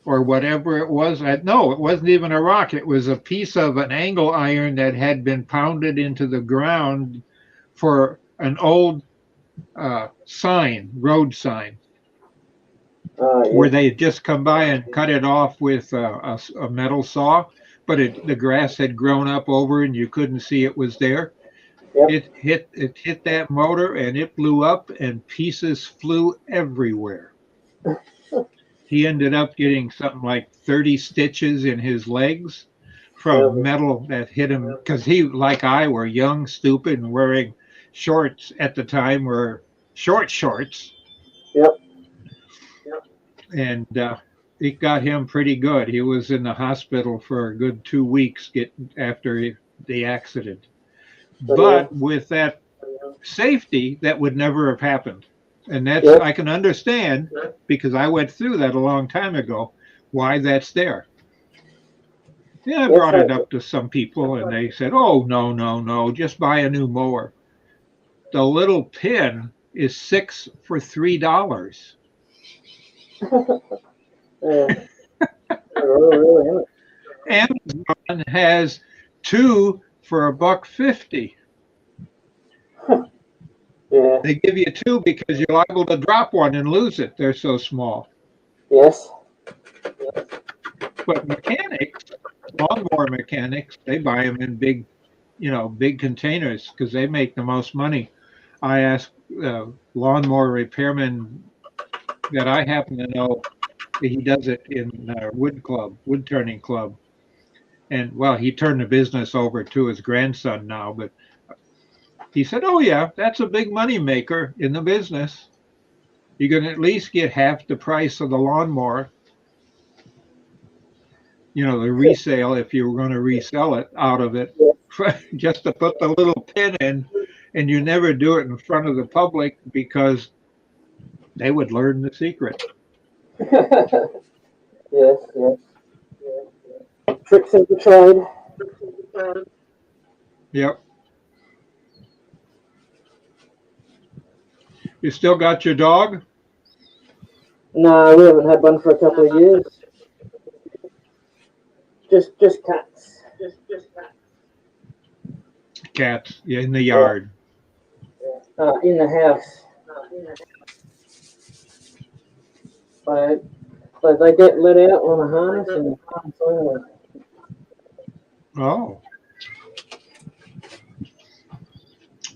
or whatever it was. No, it wasn't even a rock. It was a piece of an angle iron that had been pounded into the ground for an old sign, road sign, where
Yeah.
they had just come by and cut it off with a metal saw, but the grass had grown up over and you couldn't see it was there.
Yep.
It hit that motor and it blew up and pieces flew everywhere. He ended up getting something like 30 stitches in his legs from
Yep.
metal that hit him because he, like I, were young, stupid, and wearing shorts at the time were short shorts.
Yep.
And it got him pretty good. He was in the hospital for a good 2 weeks after the accident. But with that safety, that would never have happened. And that's,
Yep.
I can understand, because I went through that a long time ago, why that's there. Yeah, I brought it up to some people and they said, oh, no, no, no, just buy a new mower. The little pin is 6 for $3.
Yeah. Really, isn't it?
Amazon has 2 for $1.50.
Yeah.
They give you 2 because you're liable to drop one and lose it. They're so small.
Yes.
But mechanics, lawnmower mechanics, they buy them in big, big containers because they make the most money. I asked lawnmower repairman that I happen to know, he does it in wood turning club. And well, he turned the business over to his grandson now, but he said, oh yeah, that's a big money maker in the business. You're going to at least get half the price of the lawnmower. The resale, if you were going to resell it out of it, just to put the little pin in, and you never do it in front of the public because they would learn the secret.
Yes. Tricks of the trade.
Yep. You still got your dog?
No, we haven't had one for a couple of years. Just cats.
Cats in the yard.
In the house. They get let out on a harness and only.
Oh.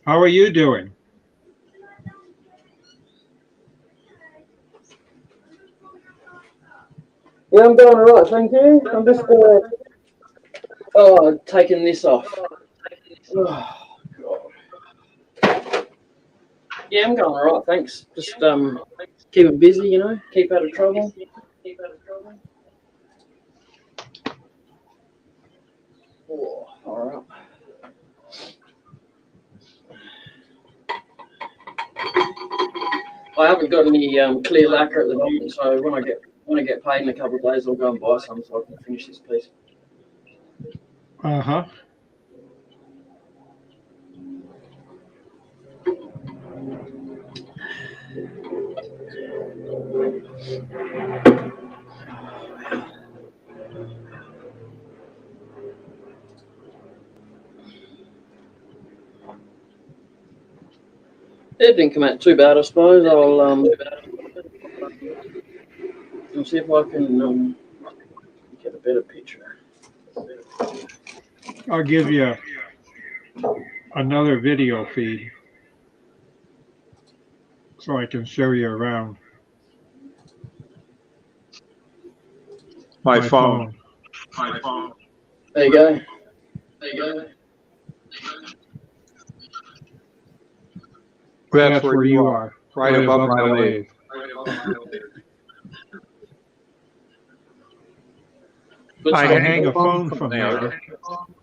How are you doing?
Yeah, I'm doing all right, thank you. I'm just
Taking this off. Oh, God. Yeah, I'm going all right, thanks. Just keeping busy, keep out of trouble. Oh, all right. I haven't got any clear lacquer at the moment, so when I get paid in a couple of days, I'll go and buy some so I can finish this piece.
Uh-huh.
It didn't come out too bad, I suppose. I'll see if I can get a better picture.
I'll give you another video feed so I can show you around. My phone.
There you go.
That's where you are, right above my lathe. I hang a phone from there.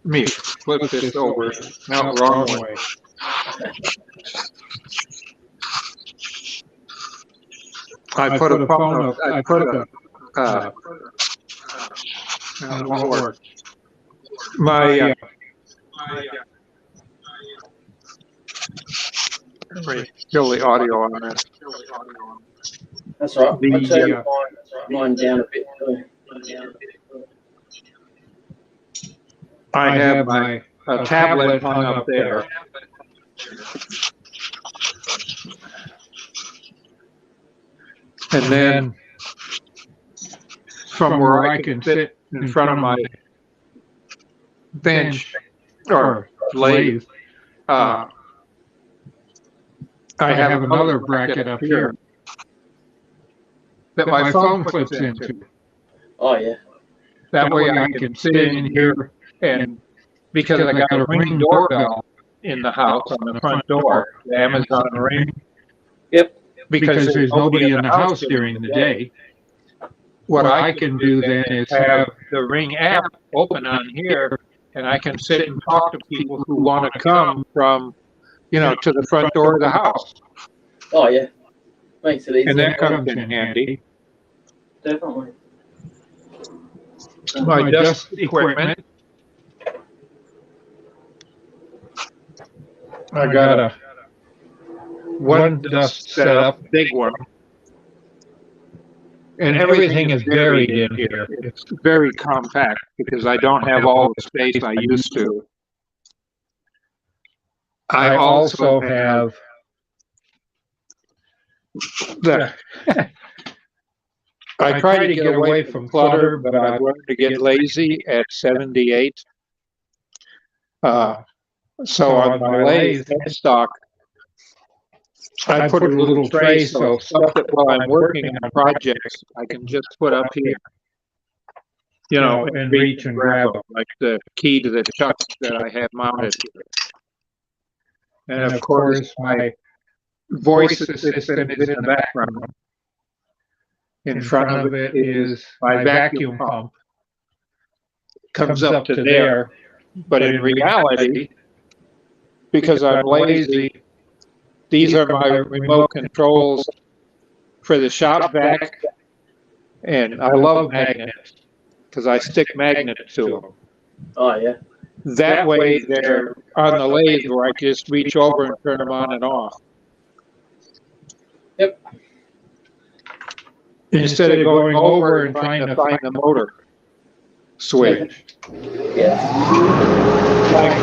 Me, flip this over. No, wrong way. I put a phone up. I put a. It won't work. My. Kill the audio on this.
That's right. I'll turn mine down a bit too.
I have my tablet hung up there. And then from where I can sit in front of my bench or lathe, I have another bracket up here that my phone clips into.
Oh yeah.
That way I can sit in here, and because I got a Ring doorbell in the house on the front door, the Amazon Ring.
Yep.
Because there's nobody in the house during the day. What I can do then is have the Ring app open on here, and I can sit and talk to people who want to come from, to the front door of the house.
Oh yeah. Makes it easy.
And that comes in handy.
Definitely.
My dust equipment. I got one dust setup, big one. And everything is buried in here. It's very compact because I don't have all the space I used to. I also have I try to get away from clutter, but I've learned to get lazy at 78. So on my lathe headstock, I put a little tray so stuff that while I'm working on projects, I can just put up here, and reach and grab them, like the key to the chuck that I have mounted here. And of course, my voice assistant is in the background. In front of it is my vacuum pump. Comes up to there, but in reality, because I'm lazy, these are my remote controls for the shop vac, and I love magnets because I stick magnets to them.
Oh yeah.
That way they're on the lathe where I just reach over and turn them on and off.
Yep.
Instead of going over and trying to find the motor switch.
Yeah.
Like,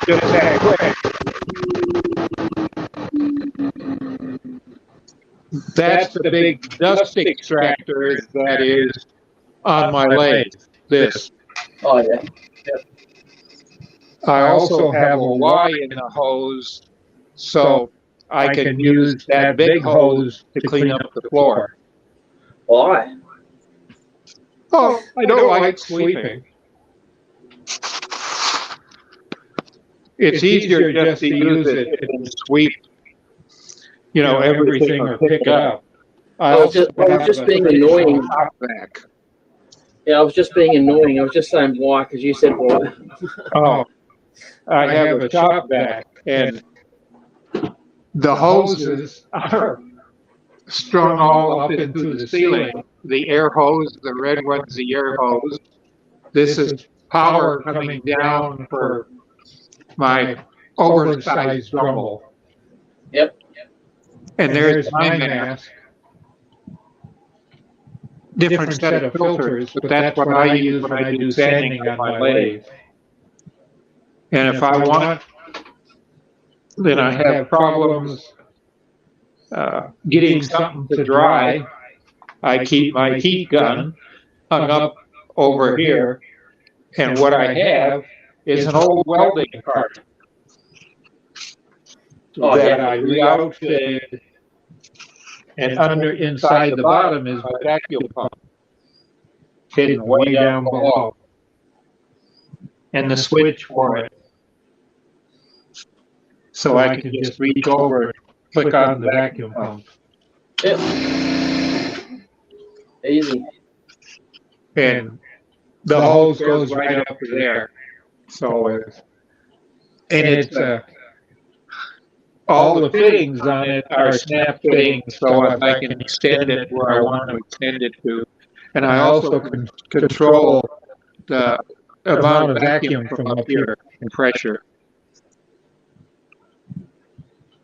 just that quick. That's the big dust extractor that is on my lathe. This.
Oh yeah.
I also have a Y in the hose, so I can use that big hose to clean up the floor.
Why?
Oh, I don't like sweeping. It's easier just to use it and sweep, everything or pick it up.
I was just being annoying. Yeah, I was just being annoying. I was just saying why because you said why.
Oh, I have a shop vac, and the hoses are strung all up into the ceiling. The air hose, the red one's the air hose. This is power coming down for my oversized rumble.
Yep.
And there's my mask. Different set of filters, but that's what I use when I do sanding on my lathe. And if I want, then I have problems getting something to dry. I keep my heat gun hung up over here, and what I have is an old welding cart that I re-outfitted, and inside the bottom is my vacuum pump, hidden way down below, and the switch for it. So I can just reach over and click on the vacuum pump.
Yep. Easy.
And the hose goes right up to there. So it's all the fittings on it are snap fittings, so if I can extend it where I want to extend it to. And I also can control the amount of vacuum from up here and pressure.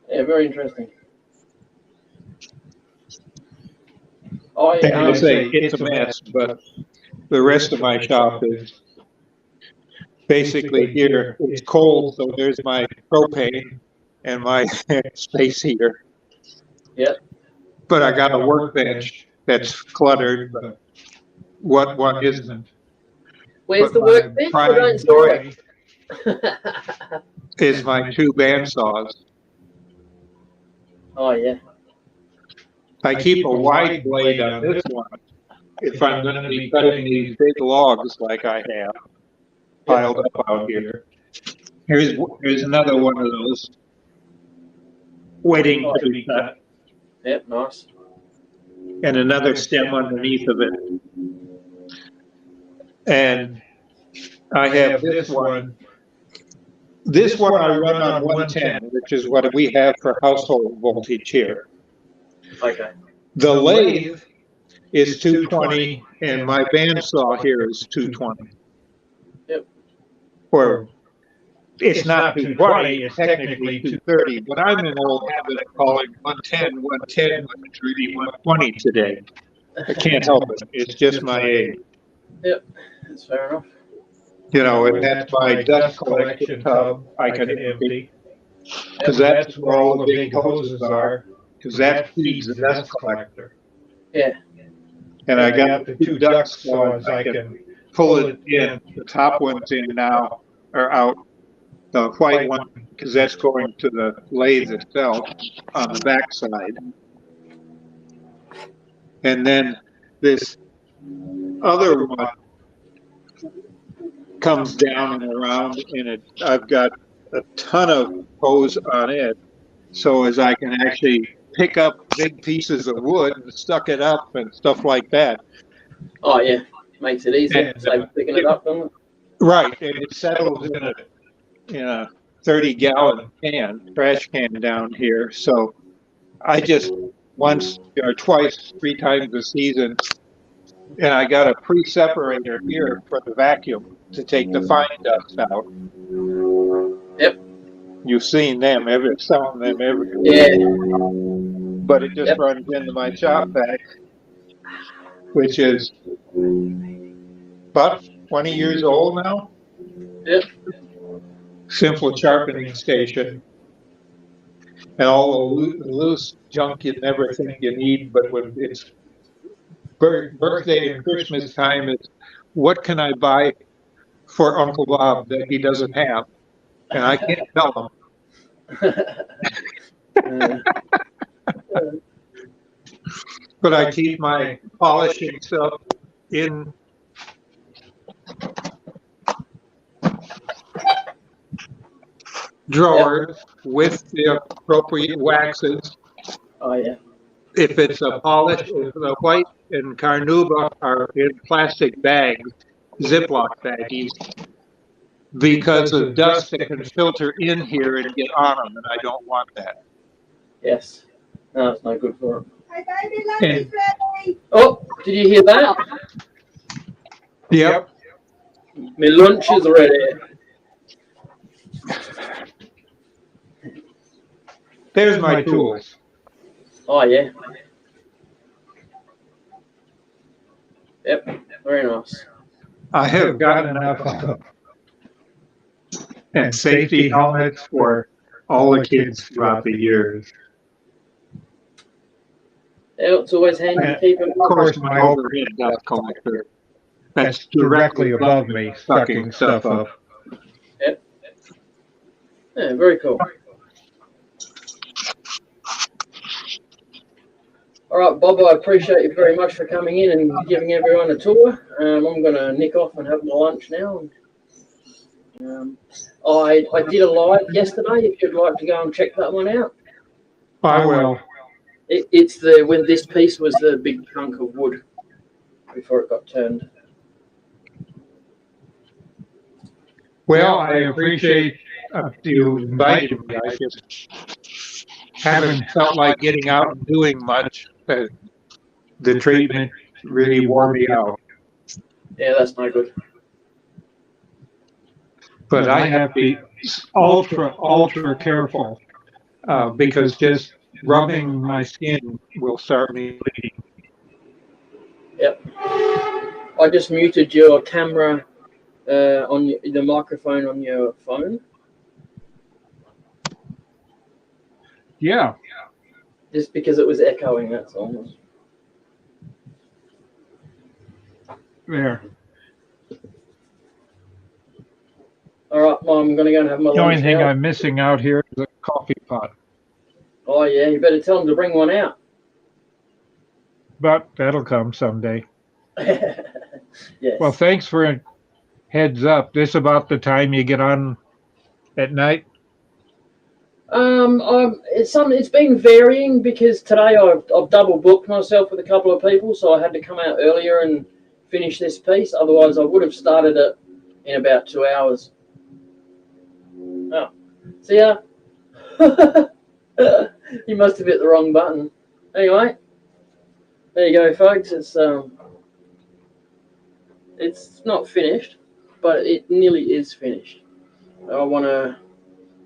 Yeah, very interesting. Oh yeah.
I say it's a mess, but the rest of my shop is basically here. It's cold, so there's my propane and my space heater.
Yep.
But I got a workbench that's cluttered, but what one isn't.
Where's
But
the
my
workbench? I
pride
don't
and
see
joy
it.
is my two bandsaws.
Oh yeah.
I keep a wide blade on this one if I'm going to be cutting these big logs like I have piled up out here. Here's another one of those waiting to be cut,
Yep, nice.
and another stem underneath of it. And I have this one. This one I run on 110, which is what we have for household voltage here.
Okay.
The lathe is 220, and my bandsaw here is 220.
Yep.
Or it's not 220, it's technically 230, but I'm in old habit of calling 110 110 when it's really 120 today. I can't help it. It's just my age.
Yep, that's fair enough.
You know, and that's my dust collection tub I can empty. Because that's where all the big hoses are. Because that feeds the dust collector.
Yeah.
And I got the two duct saws. I can pull it in. The top one's in now, or out. The white one, because that's going to the lathe itself on the back side. And then this other one comes down and around, and I've got a ton of hose on it, so as I can actually pick up big pieces of wood and suck it up and stuff like that.
Oh yeah, makes it easy.
And,
So picking it up, doesn't it?
Right, and it settles in a 30-gallon trash can down here. So I just once or twice, 3 times a season, and I got a pre-separator here for the vacuum to take the fine dust out.
Yep.
You've seen them, some of them everywhere.
Yeah.
But it just runs into my shop vac, which is about 20 years old now.
Yep.
Simple sharpening station. And all the loose junk you never think you need, but when it's birthday and Christmas time, it's what can I buy for Uncle Bob that he doesn't have? And I can't tell him. But I keep my polishing stuff in drawers with the appropriate waxes.
Oh yeah.
If it's a polish, if the white and carnauba are in plastic bags, Ziploc baggies, because of dust that can filter in here and get on them, and I don't want that.
Yes. No, it's no good for it.
Hey, baby, lunch is ready.
Oh, did you hear that?
Yep.
My lunch is ready.
There's my tools.
Oh yeah. Yep. Very nice.
I have got enough of them. And safety helmets for all the kids throughout the years.
Yeah, it's always handy to keep it.
Of course, my overhead dust collector. That's directly above me, sucking stuff up.
Yep. Yeah, very cool. All right, Bob, I appreciate you very much for coming in and giving everyone a tour. I'm going to nick off and have my lunch now. I did a live yesterday. If you'd like to go and check that one out,
I will.
It's when this piece was the big chunk of wood before it got turned.
Well, I appreciate you inviting me. I just haven't felt like getting out and doing much. The treatment really wore me out.
Yeah, that's no good.
But I have to be ultra careful because just rubbing my skin will start me bleeding.
Yep. I just muted your camera on the microphone on your phone.
Yeah.
Just because it was echoing, that's all.
There.
All right, Mom, I'm going to go and have my
The only
lunch
thing
now.
I'm missing out here is a coffee pot.
Oh, yeah, you better tell them to bring one out.
But that'll come someday.
Yes.
Well, thanks for a heads up. This about the time you get on at night?
It's been varying because today I've double booked myself with a couple of people, so I had to come out earlier and finish this piece. Otherwise, I would have started it in about 2 hours. Oh, see ya. You must have hit the wrong button. Anyway, there you go, folks. It's not finished, but it nearly is finished. I want to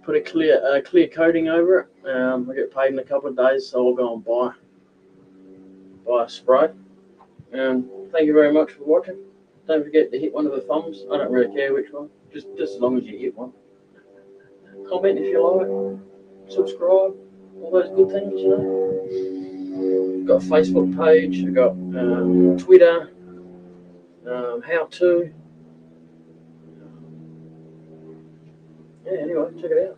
put a clear coating over it. I get paid in a couple of days, so I'll go and buy a spray. And thank you very much for watching. Don't forget to hit one of the thumbs. I don't really care which one, just as long as you hit one. Comment if you like, subscribe, all those good things, you know. Got a Facebook page, I've got Twitter, how to. Yeah, anyway, check it out.